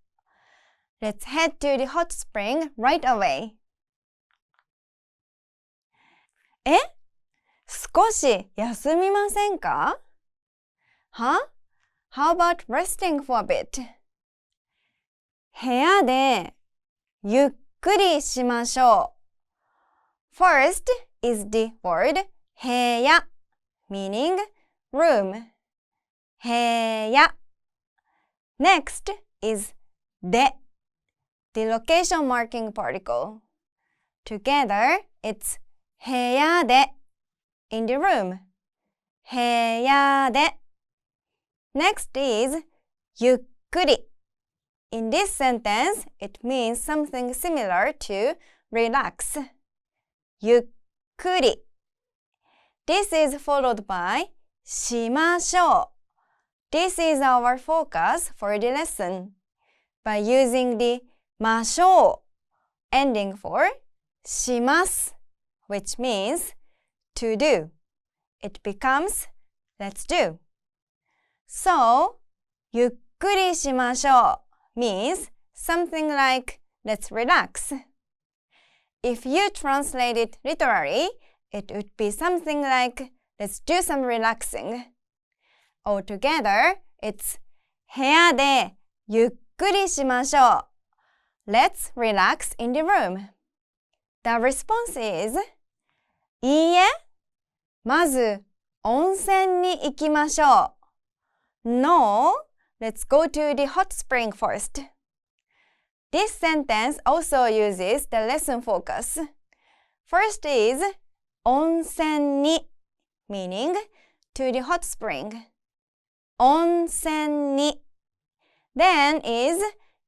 う。Let's head to the hot spring right away. 少し休みませんか？は？ How about resting for a bit? 部屋でゆっくりしましょう。First is the word 部屋 meaning room. 部屋. Next is で, the location marking particle. Together, it's 部屋で in the room. 部屋で. Next is ゆっくり. In this sentence, it means something similar to relax. ゆっくり. This is followed by しましょう. This is our focus for the lesson. By using the ましょう ending for します, which means to do. It becomes let's do. So, ゆっくりしましょう means something like let's relax. If you translate it literally, it would be something like let's do some relaxing. Altogether, it's 部屋でゆっくりしましょう. Let's relax in the room. The response is いいえ、まず温泉に行きましょう. No, let's go to the hot spring first. This sentence also uses the lesson focus. First is 温泉に meaning to the hot spring. 温泉に. Then is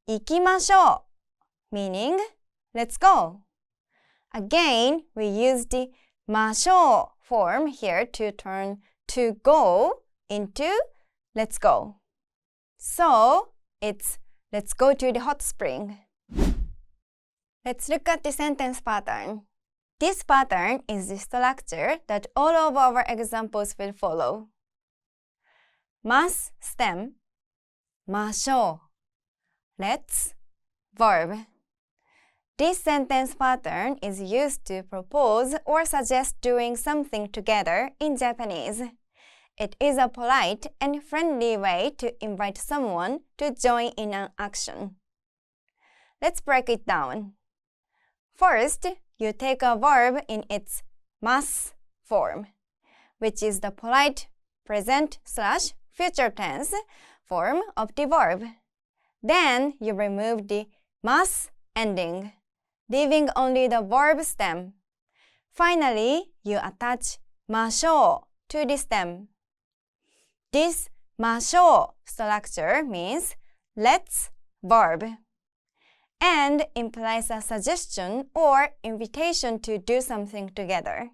行きましょう meaning let's go. Again, we use the ましょう form here to turn to go into let's go. So, it's let's go to the hot spring. Let's look at the sentence pattern. This pattern is the structure that all of our examples will follow. ます stem, ましょう let's verb. This sentence pattern is used to propose or suggest doing something together in Japanese. It is a polite and friendly way to invite someone to join in an action. Let's break it down. First, you take a verb in its ます form, which is the polite present/future tense form of the verb. Then you remove the ます ending, leaving only the verb stem. Finally, you attach ましょう to the stem. This ましょう structure means let's verb and implies a suggestion or invitation to do something together.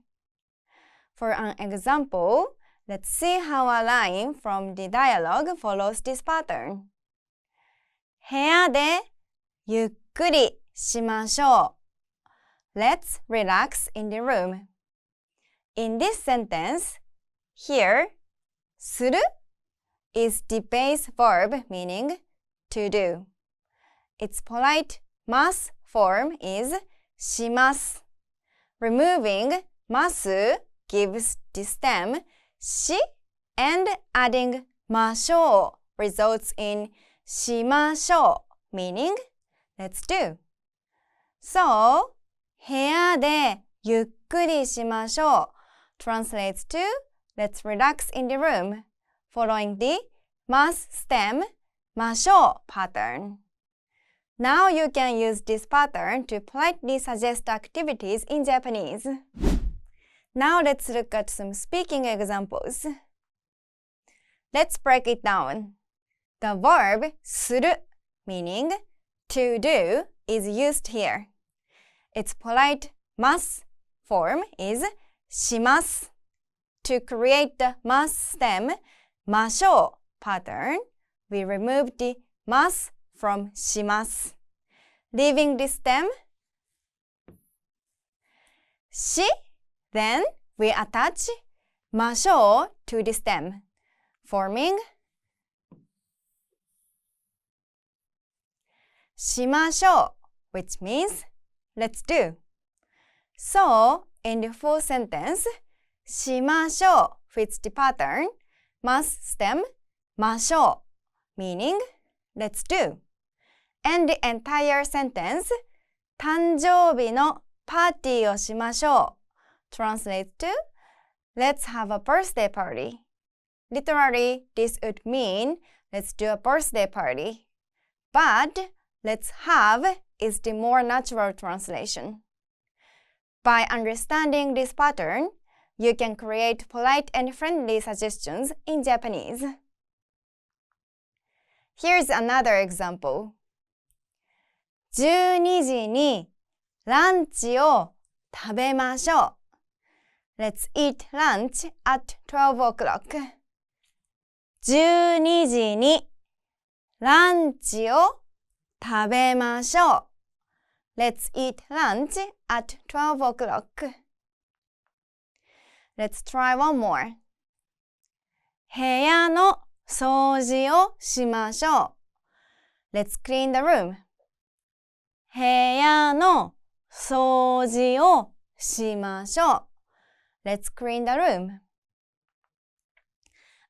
For an example, let's see how a line from the dialogue follows this pattern. 部屋でゆっくりしましょう. Let's relax in the room. In this sentence, here, する is the base verb meaning to do. Its polite ます form is します. Removing ます gives the stem し and adding ましょう results in しましょう meaning let's do. So, 部屋でゆっくりしましょう translates to let's relax in the room, following the ます stem ましょう pattern. Now you can use this pattern to politely suggest activities in Japanese. Now let's look at some speaking examples. Let's break it down. The verb する meaning to do is used here. Its polite ます form is します. To create the ます stem ましょう pattern, we remove the ます from します, leaving the stem し, then we attach ましょう to the stem, forming しましょう, which means let's do. So, in the full sentence, しましょう fits the pattern ます stem ましょう meaning let's do. And the entire sentence 誕生日のパーティーをしましょう translates to Let's have a birthday party. Literally, this would mean let's do a birthday party. But let's have is the more natural translation. By understanding this pattern, you can create polite and friendly suggestions in Japanese. Here's another example. 12時にランチを食べましょう。Let's eat lunch at 12 o'clock. 12時にランチを食べましょう。Let's eat lunch at 12 o'clock. Let's try one more. 部屋の掃除をしましょう。Let's clean the room. 部屋の掃除をしましょう。Let's clean the room.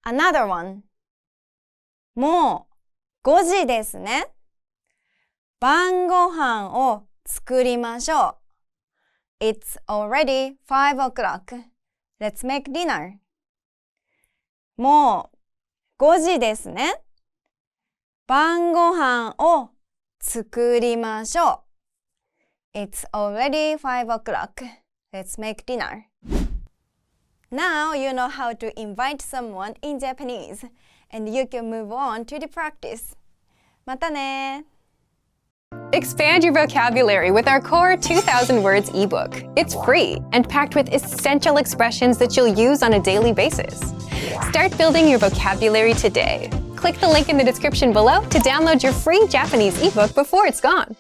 Another one. もう5時ですね。晩ご飯を作りましょう。It's already 5 o'clock. Let's make dinner. もう5時ですね。晩ご飯を作りましょう。It's already 5 o'clock. Let's make dinner. Now you know how to invite someone in Japanese, and you can move on to the practice. またね。Expand your vocabulary with our Core 2000 Words ebook. It's free and packed with essential expressions that you'll use on a daily basis. Start building your vocabulary today. Click the link in the description below to download your free Japanese ebook before it's gone.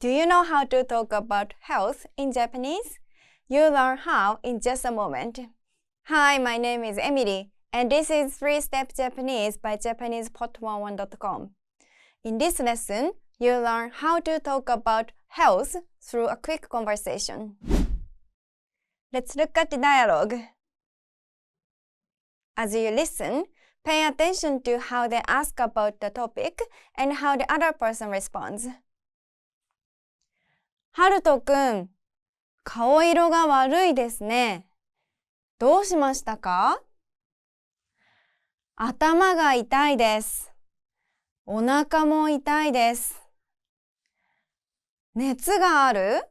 Do you know how to talk about health in Japanese? You'll learn how in just a moment. Hi, my name is Emily, and this is 3-Step Japanese by JapanesePot11.com. In this lesson, you'll learn how to talk about health through a quick conversation. Let's look at the dialogue. As you listen, pay attention to how they ask about the topic and how the other person responds. ハルトくん、顔色が悪いですね。どうしましたか？頭が痛いです。お腹も痛いです。熱がある？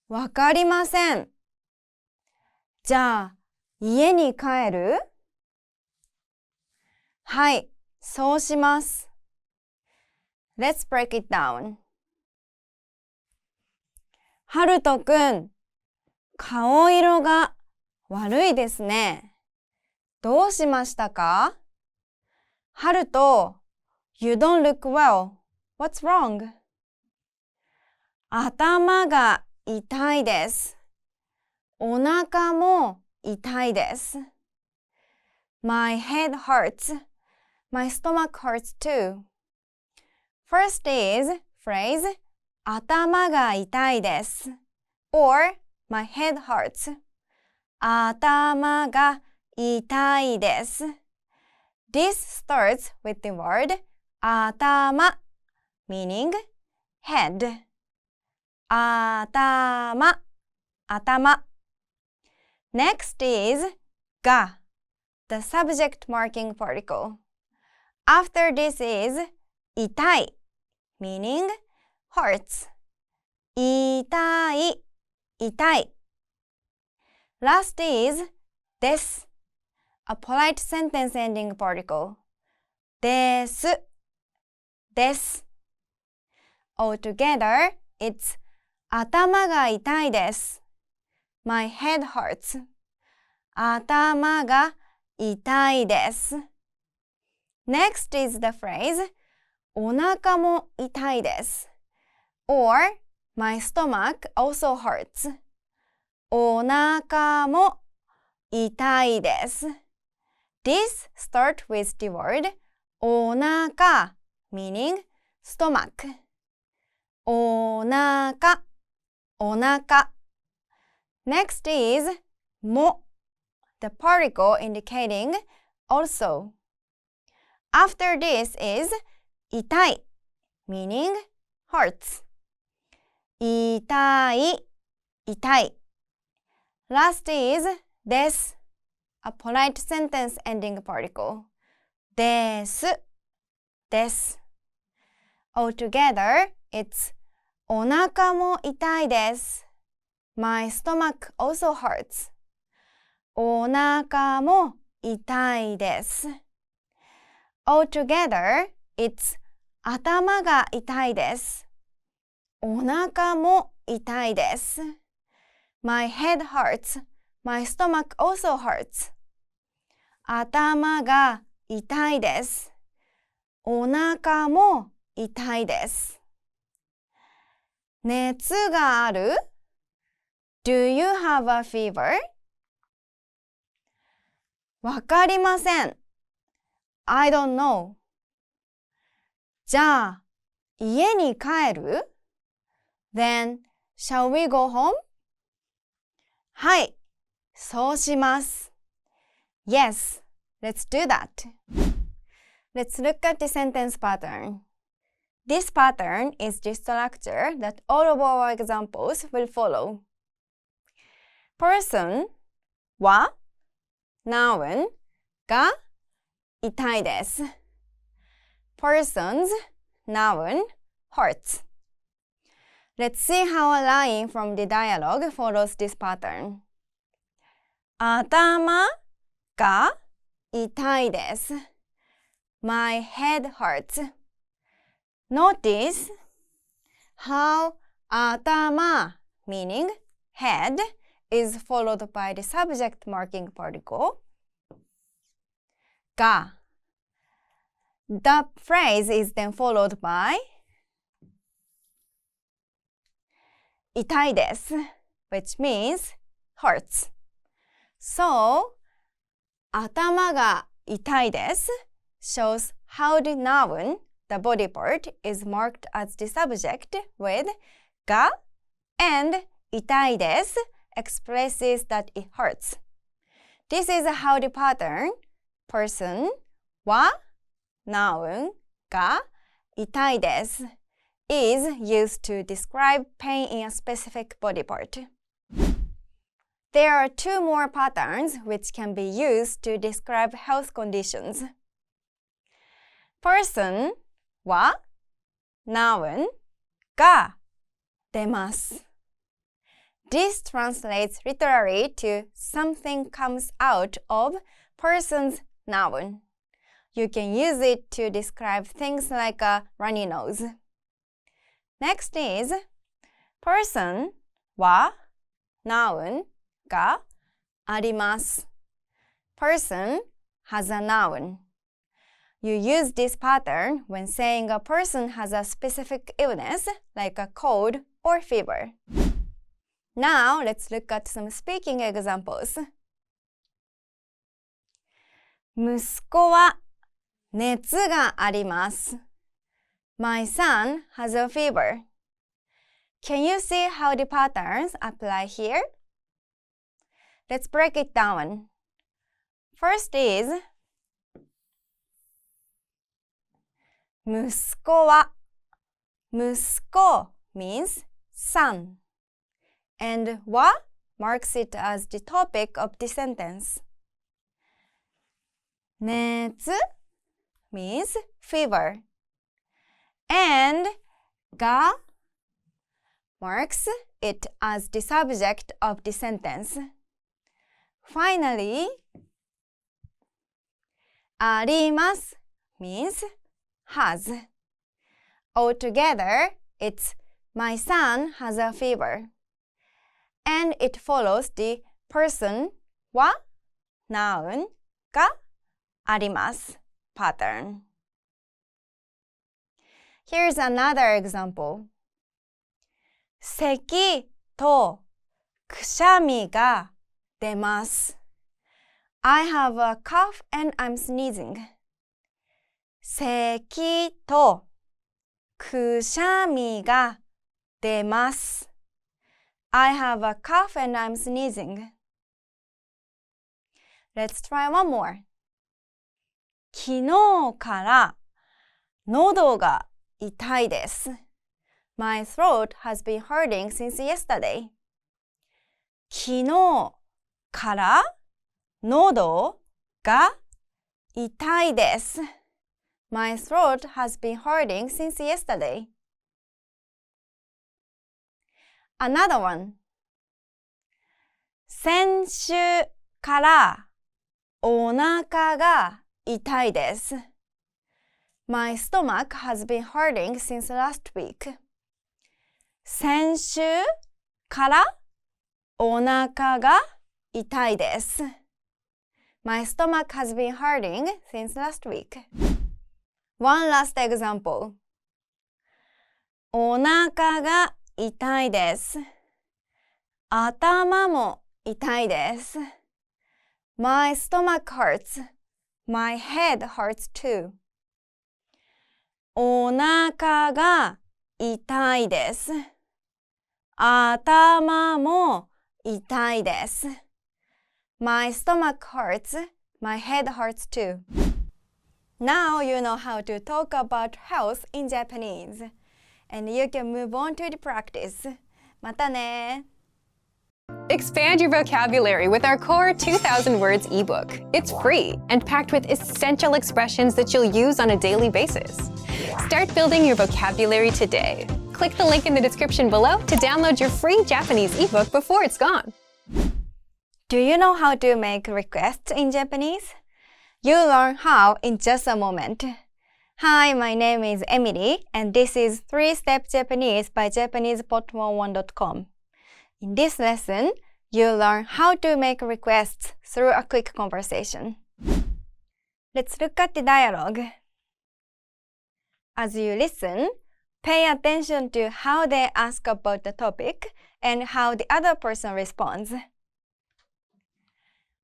わかりません。じゃあ、家に帰る？はい、そうします。Let's break it down. ハルトくん、顔色が悪いですね。どうしましたか？ハルト、You don't look well. What's wrong? 頭が痛いです。お腹も痛いです。My head hurts. My stomach hurts too. First is phrase 頭が痛いです or my head hurts. 頭が痛いです。This starts with the word 頭 meaning head. 頭 Next is が the subject marking particle. After this is 痛い meaning hurts. 痛い Last is です a polite sentence ending particle. ですAltogether, it's 頭が痛いです。My head hurts. 頭が痛いです。Next is the phrase お腹も痛いです。or my stomach also hurts. お腹も痛いです。This start with the word お腹 meaning stomach. お腹 Next is も the particle indicating also. After this is 痛い meaning hurts. 痛い痛い。Last is です。A polite sentence ending particle. です。です。Altogether, it's お腹も痛いです。My stomach also hurts. お腹も痛いです。Altogether, it's 頭が痛いです。お腹も痛いです。My head hurts. My stomach also hurts. 頭が痛いです。お腹も痛いです。熱がある？ Do you have a fever? わかりません。I don't know. じゃあ、家に帰る？ Then, shall we go home? はい、そうします。Yes, let's do that. Let's look at the sentence pattern. This pattern is the structure that all of our examples will follow. Person は noun が痛いです。Persons noun hurts. Let's see how a line from the dialogue follows this pattern. 頭が痛いです。My head hurts. Notice how 頭 meaning head is followed by the subject marking particle が The phrase is then followed by 痛いです which means hurts. So 頭が痛いです shows how the noun, the body part, is marked as the subject with が and 痛いです expresses that it hurts. This is how the pattern person は noun が痛いです is used to describe pain in a specific body part. There are two more patterns which can be used to describe health conditions. Person は noun が出ます。This translates literally to something comes out of person's noun. You can use it to describe things like a runny nose. Next is person は noun があります。Person has a noun. You use this pattern when saying a person has a specific illness like a cold or fever. Now let's look at some speaking examples. 息子は熱があります。My son has a fever. Can you see how the patterns apply here? Let's break it down. First is 息子は息子 means son and は marks it as the topic of the sentence. 熱 means fever and が marks it as the subject of the sentence. Finally, あります means has. Altogether, it's my son has a fever. And it follows the person は noun があります pattern. Here's another example. 咳とくしゃみが出ます。I have a cough and I'm sneezing. 咳とくしゃみが出ます。I have a cough and I'm sneezing. Let's try one more. 昨日から喉が痛いです。My throat has been hurting since yesterday. 昨日から喉が痛いです。My throat has been hurting since yesterday. Another one. 先週からお腹が痛いです。My stomach has been hurting since last week. 先週からお腹が痛いです。My stomach has been hurting since last week. One last example. お腹が痛いです。頭も痛いです。My stomach hurts. My head hurts too. お腹が痛いです。頭も痛いです。My stomach hurts. My head hurts too. Now you know how to talk about health in Japanese. And you can move on to the practice. またね。Expand your vocabulary with our Core 2000 Words ebook. It's free and packed with essential expressions that you'll use on a daily basis. Start building your vocabulary today. Click the link in the description below to download your free Japanese ebook before it's gone. Do you know how to make requests in Japanese? You'll learn how in just a moment. Hi, my name is Emily, and this is 3-Step Japanese by JapanesePot11.com. In this lesson, you'll learn how to make requests through a quick conversation. Let's look at the dialogue. As you listen, pay attention to how they ask about the topic and how the other person responds.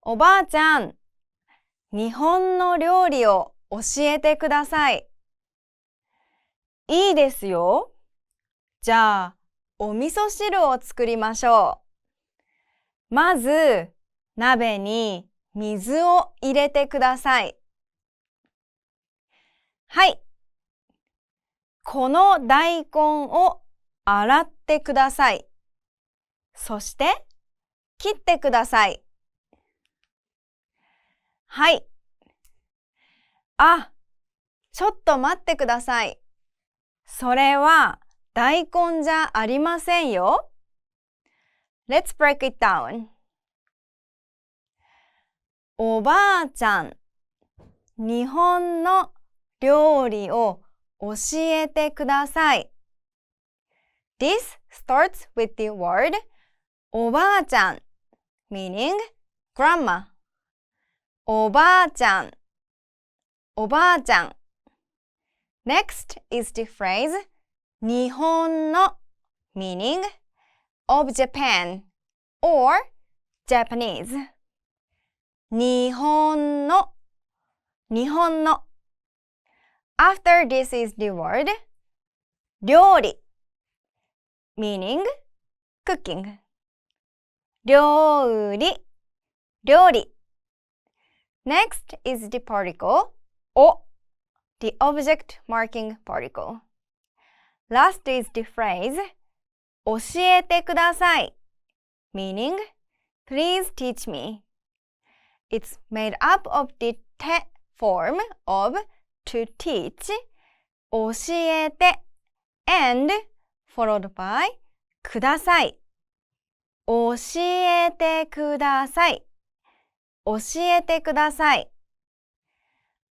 おばあちゃん、日本の料理を教えてください。いいですよ。じゃあ、お味噌汁を作りましょう。まず、鍋に水を入れてください。はい。この大根を洗ってください。そして、切ってください。はい。あ、ちょっと待ってください。それは大根じゃありませんよ。Let's break it down. おばあちゃん、日本の料理を教えてください。This starts with the word おばあちゃん meaning grandma. おばあちゃん、おばあちゃん。Next is the phrase 日本の meaning of Japan or Japanese. 日本の、日本の。After this is the word 料理 meaning cooking. 料理、料理。Next is the particle お the object marking particle. Last is the phrase 教えてください meaning please teach me. It's made up of the te form of to teach 教えて and followed by ください教えてください教えてください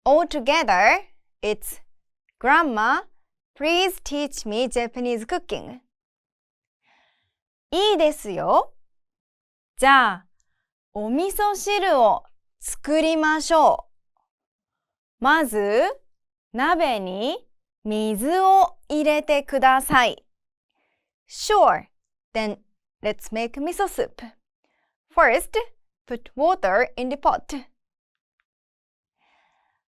Altogether, it's Grandma, please teach me Japanese cooking. いいですよ。じゃあ、お味噌汁を作りましょう。まず、鍋に水を入れてください。Sure, then let's make miso soup. First, put water in the pot.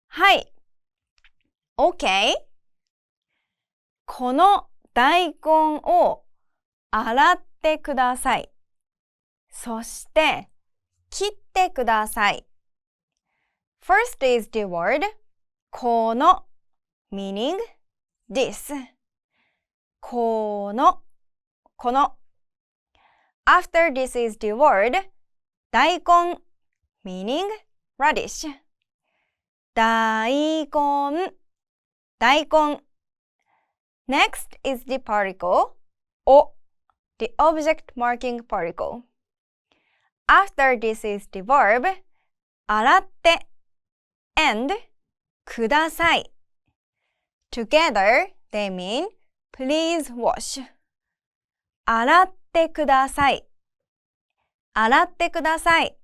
はい。OK。この大根を洗ってください。そして、切ってください。First is the word この meaning this この After this is the word 大根 meaning radish. 大根 大根 Next is the particle お the object marking particle. After this is the verb 洗って and ください. Together they mean please wash. 洗ってください. 洗ってください.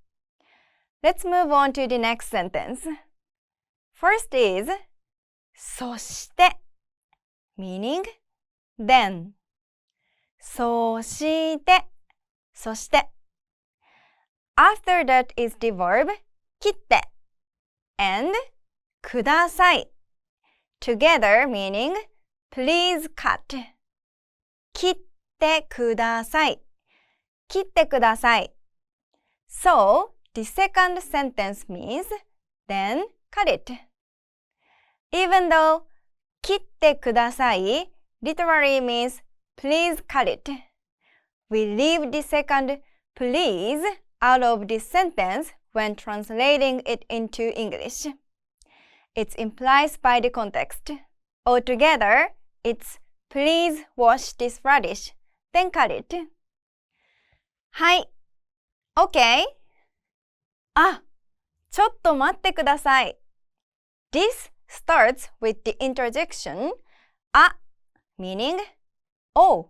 Let's move on to the next sentence. First is そして meaning then. そしてそして After that is the verb 切って and ください together meaning please cut. 切ってください切ってください So, the second sentence means then cut it. Even though 切ってください literally means please cut it, we leave the second please out of this sentence when translating it into English. It's implied by the context. Altogether, it's please wash this radish, then cut it. はい。OK? あ、ちょっと待ってください。This starts with the interjection あ meaning oh.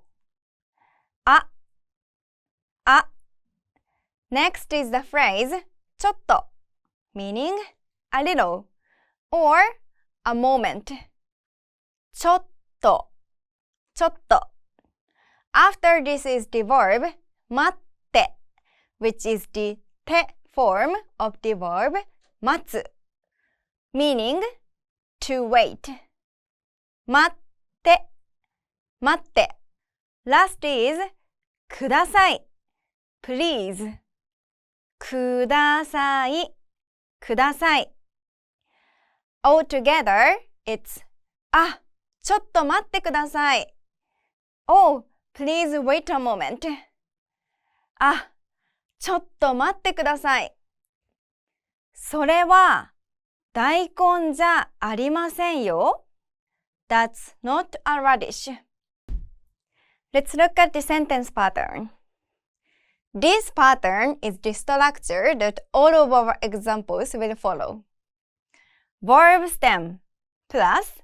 あ Next is the phrase ちょっと meaning a little or a moment. ちょっと After this is the verb 待って which is the て form of the verb 待つ meaning to wait. 待って Last is ください please. ください Altogether, it's あ、ちょっと待ってください Oh, please wait a moment. あ、ちょっと待ってくださいそれは大根じゃありませんよ That's not a radish. Let's look at the sentence pattern. This pattern is the structure that all of our examples will follow. Verb stem plus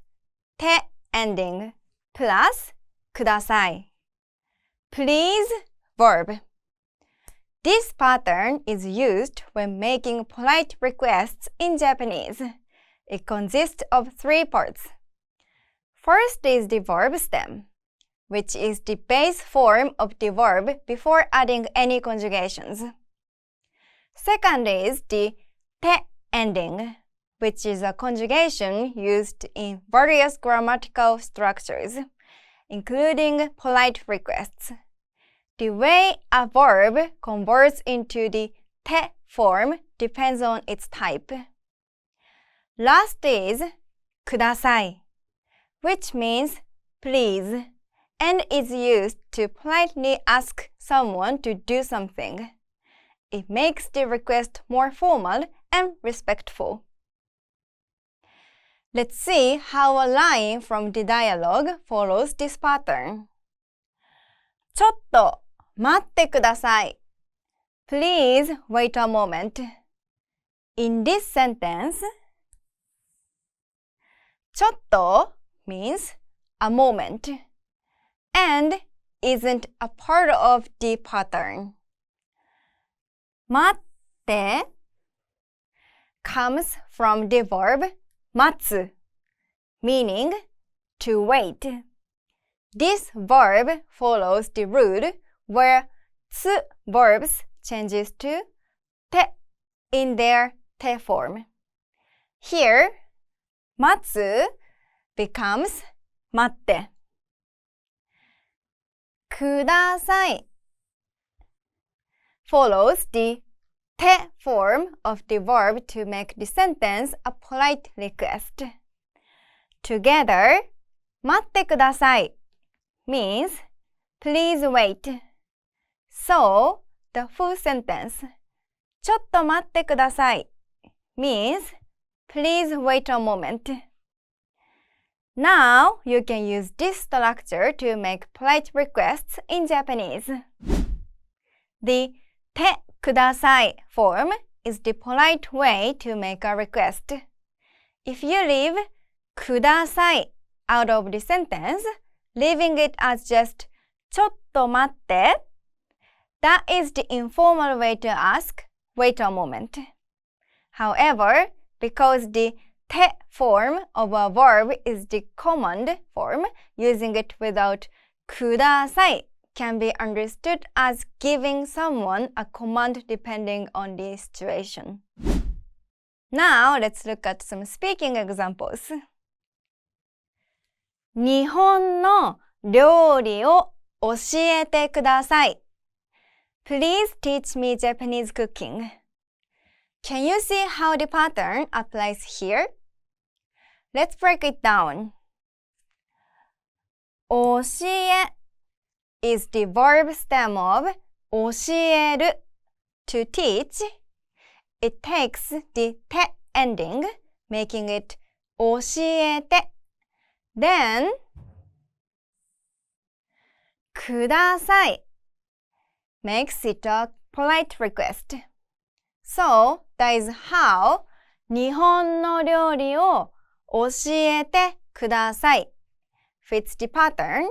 て ending plus ください Please verb. This pattern is used when making polite requests in Japanese. It consists of 3 parts. First is the verb stem, which is the base form of the verb before adding any conjugations. Second is the て ending, which is a conjugation used in various grammatical structures, including polite requests. The way a verb converts into the て form depends on its type. Last is ください, which means please, and is used to politely ask someone to do something. It makes the request more formal and respectful. Let's see how a line from the dialogue follows this pattern. ちょっと待ってください Please wait a moment. In this sentence, ちょっと means a moment and isn't a part of the pattern. 待って comes from the verb 待つ meaning to wait. This verb follows the rule where つ verbs changes to て in their て form. Here, 待つ becomes 待って。ください follows the て form of the verb to make the sentence a polite request. Together, 待ってください means please wait. So, the full sentence ちょっと待ってください means please wait a moment. Now, you can use this structure to make polite requests in Japanese. The てください form is the polite way to make a request. If you leave ください out of the sentence, leaving it as just ちょっと待って that is the informal way to ask, wait a moment. However, because the て form of a verb is the command form, using it without ください can be understood as giving someone a command depending on the situation. Now, let's look at some speaking examples. 日本の料理を教えてください. Please teach me Japanese cooking. Can you see how the pattern applies here? Let's break it down. 教え is the verb stem of 教える to teach. It takes the て ending, making it 教えて. Then, ください makes it a polite request. So, that is how 日本の料理を教えてください fits the pattern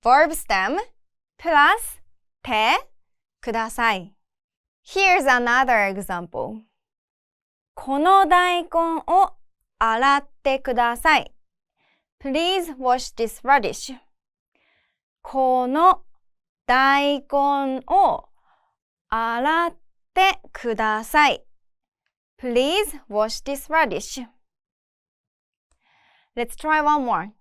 verb stem plus てください. Here's another example. この大根を洗ってください. Please wash this radish. この大根を洗ってください. Please wash this radish. Let's try one more.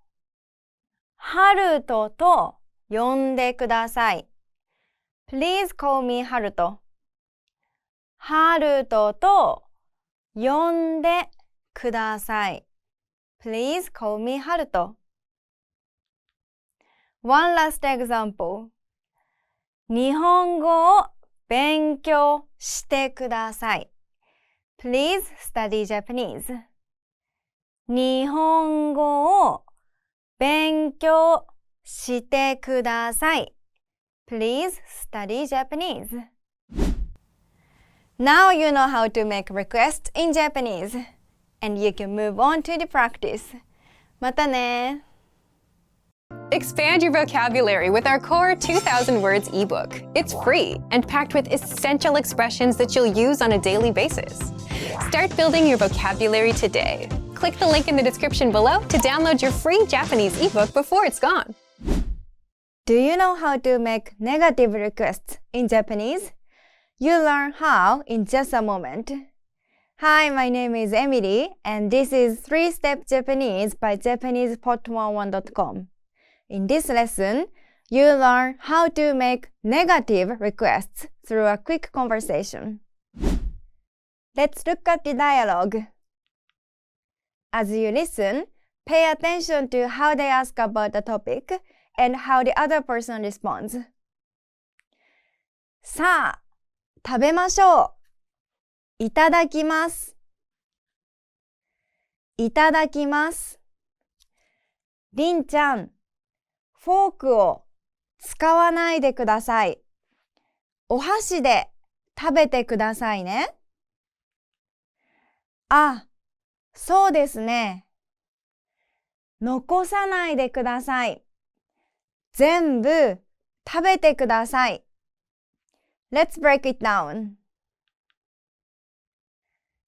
ハルトと呼んでください. Please call me ハルト. ハルトと呼んでください. Please call me ハルト. One last example. 日本語を勉強してください. Please study Japanese. 日本語を勉強してください. Please study Japanese. Now you know how to make requests in Japanese, and you can move on to the practice. またね. Expand your vocabulary with our Core 2000 Words ebook. It's free and packed with essential expressions that you'll use on a daily basis. Start building your vocabulary today. Click the link in the description below to download your free Japanese ebook before it's gone. Do you know how to make negative requests in Japanese? You'll learn how in just a moment. Hi, my name is Emily, and this is 3-Step Japanese by JapanesePod11.com. In this lesson, you'll learn how to make negative requests through a quick conversation. Let's look at the dialogue. As you listen, pay attention to how they ask about the topic and how the other person responds. さあ、食べましょう。いただきます。いただきます。りんちゃん、フォークを使わないでください。お箸で食べてくださいね。あ、そうですね。残さないでください。全部食べてください。Let's break it down.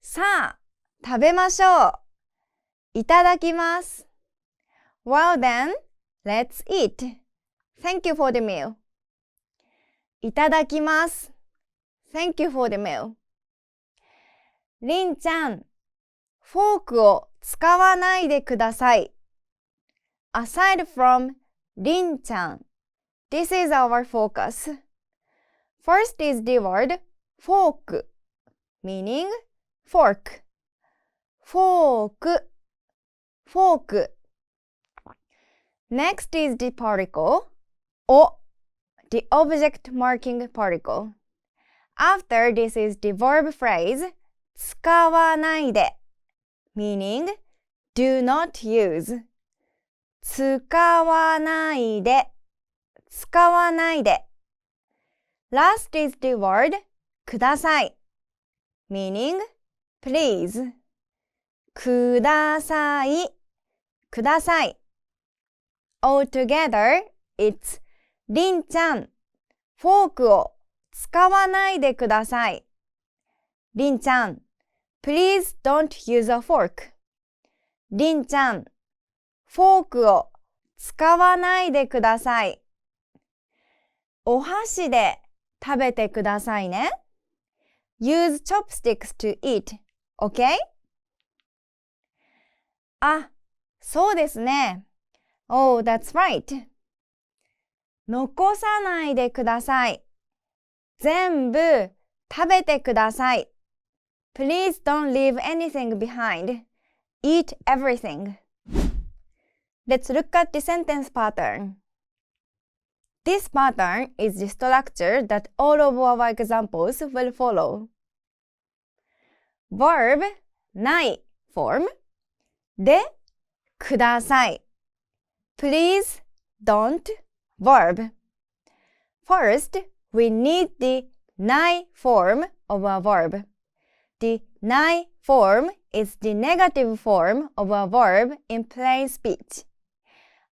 さあ、食べましょう。いただきます。Well then, let's eat. Thank you for the meal. いただきます。Thank you for the meal. りんちゃん、フォークを使わないでください。Aside from りんちゃん, this is our focus. First is the word fork, meaning fork. Fork, fork. Next is the particle お the object marking particle. After this is the verb phrase 使わないで meaning do not use. 使わないで使わないで Last is the word ください meaning please. くださいください Altogether, it's りんちゃん、フォークを使わないでください。りんちゃん、Please don't use a fork. りんちゃん、フォークを使わないでください。お箸で食べてくださいね。Use chopsticks to eat, okay? あ、そうですね。Oh, that's right. 残さないでください。全部食べてください。Please don't leave anything behind. Eat everything. Let's look at the sentence pattern. This pattern is the structure that all of our examples will follow. Verb ないform でください。Please don't verb. First, we need the ない form of a verb. The ない form is the negative form of a verb in plain speech.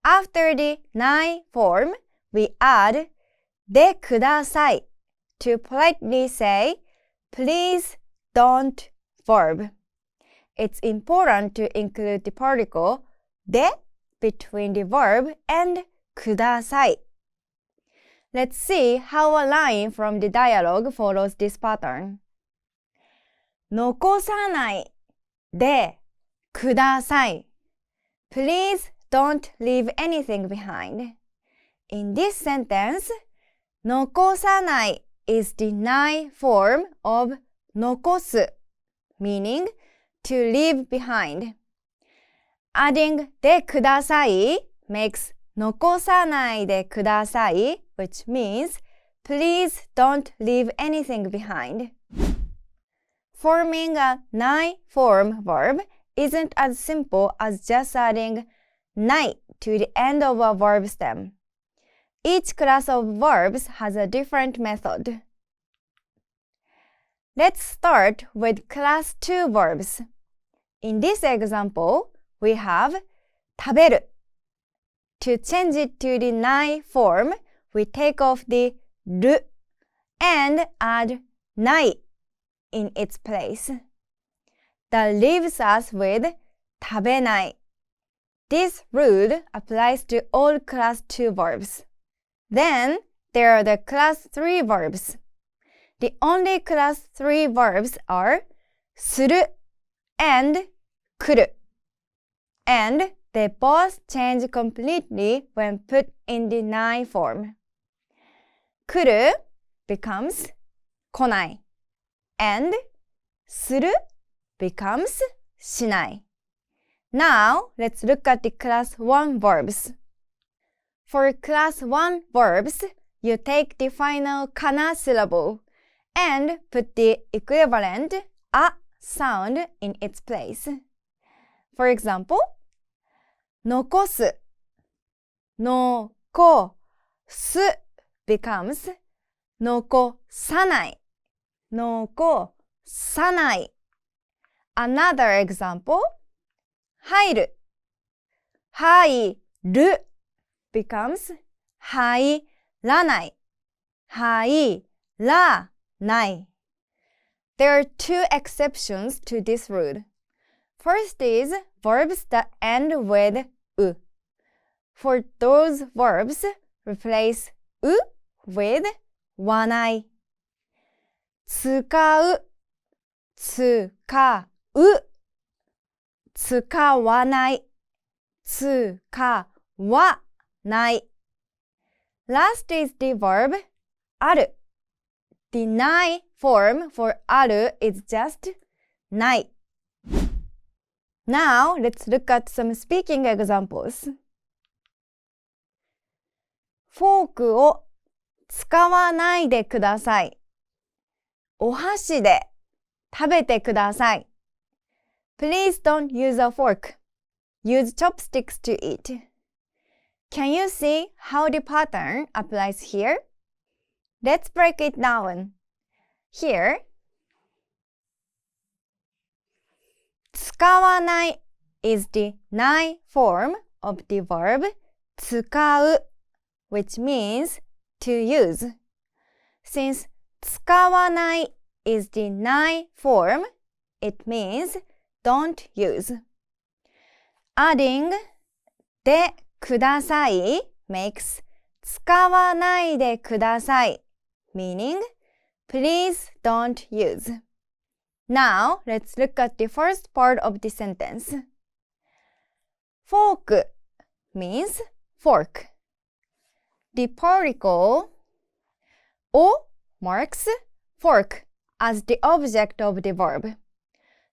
After the ない form, we add でください to politely say, please don't verb. It's important to include the particle で between the verb and ください. Let's see how a line from the dialogue follows this pattern. 残さないでください. Please don't leave anything behind. In this sentence, 残さない is the ない form of 残す, meaning to leave behind. Adding でください makes 残さないでください, which means please don't leave anything behind. Forming a ない form verb isn't as simple as just adding ない to the end of a verb stem. Each class of verbs has a different method. Let's start with class 2 verbs. In this example, we have 食べる. To change it to the ない form, we take off the る and add ない in its place. That leaves us with 食べない. This rule applies to all class 2 verbs. Then, there are the class 3 verbs. The only class 3 verbs are する and 来る. And they both change completely when put in the ない form. 来る becomes 来ない and する becomes しない. Now, let's look at the class 1 verbs. For class 1 verbs, you take the final かな syllable and put the equivalent あ sound in its place. For example, 残す 残す becomes 残さない残さない. Another example, 入る入る becomes 入らない入らない. There are two exceptions to this rule. First is verbs that end with う. For those verbs, replace う with わない. 使う使う使わない使わない. Last is the verb ある. The ない form for ある is just ない. Now, let's look at some speaking examples. フォークを使わないでください。お箸で食べてください。Please don't use a fork. Use chopsticks to eat. Can you see how the pattern applies here? Let's break it down. Here, 使わない is theない form of the verb 使う, which means to use. Since 使わない is the ない form, it means don't use. Adding でください makes 使わないでください meaning please don't use. Now, let's look at the first part of the sentence. Fork means fork. The particle o marks fork as the object of the verb.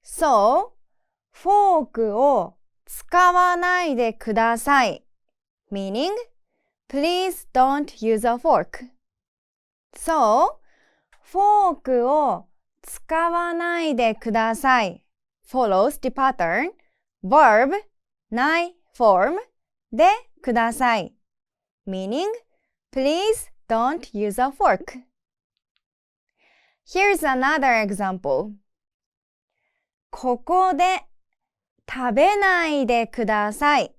So, フォークを使わないでください meaning please don't use a fork. So, フォークを使わないでください follows the pattern verb ない form でください meaning please don't use a fork. Here's another example. ここで食べないでください。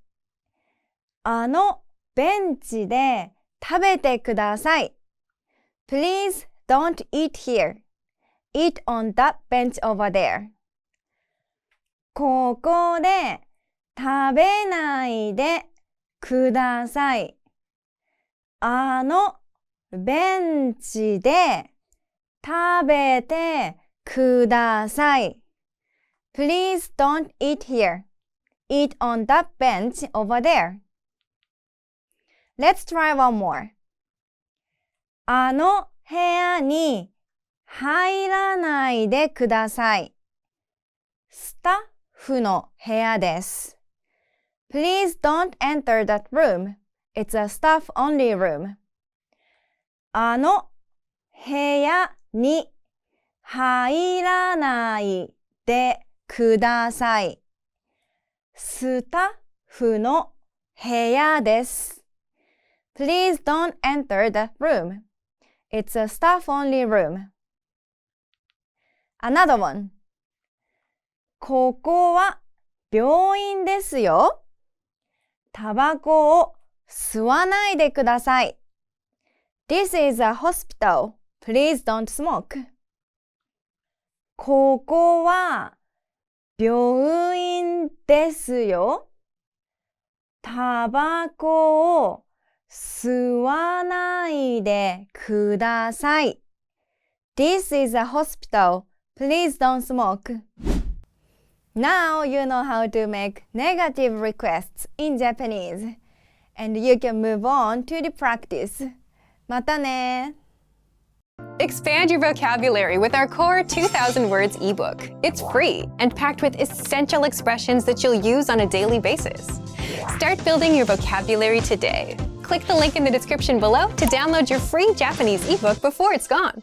あのベンチで食べてください。Please don't eat here. Eat on that bench over there. ここで食べないでください。あのベンチで食べてください。Please don't eat here. Eat on that bench over there. Let's try one more. あの部屋に入らないでください。スタッフの部屋です。Please don't enter that room. It's a staff-only room. あの部屋に入らないでください。スタッフの部屋です。Please don't enter that room. It's a staff-only room. Another one. ここは病院ですよ。タバコを吸わないでください。This is a hospital. Please don't smoke. ここは病院ですよ。タバコを吸わないでください。This is a hospital. Please don't smoke. Now you know how to make negative requests in Japanese. And you can move on to the practice. またね。Expand your vocabulary with our Core 2000 Words ebook. It's free and packed with essential expressions that you'll use on a daily basis. Start building your vocabulary today. Click the link in the description below to download your free Japanese ebook before it's gone.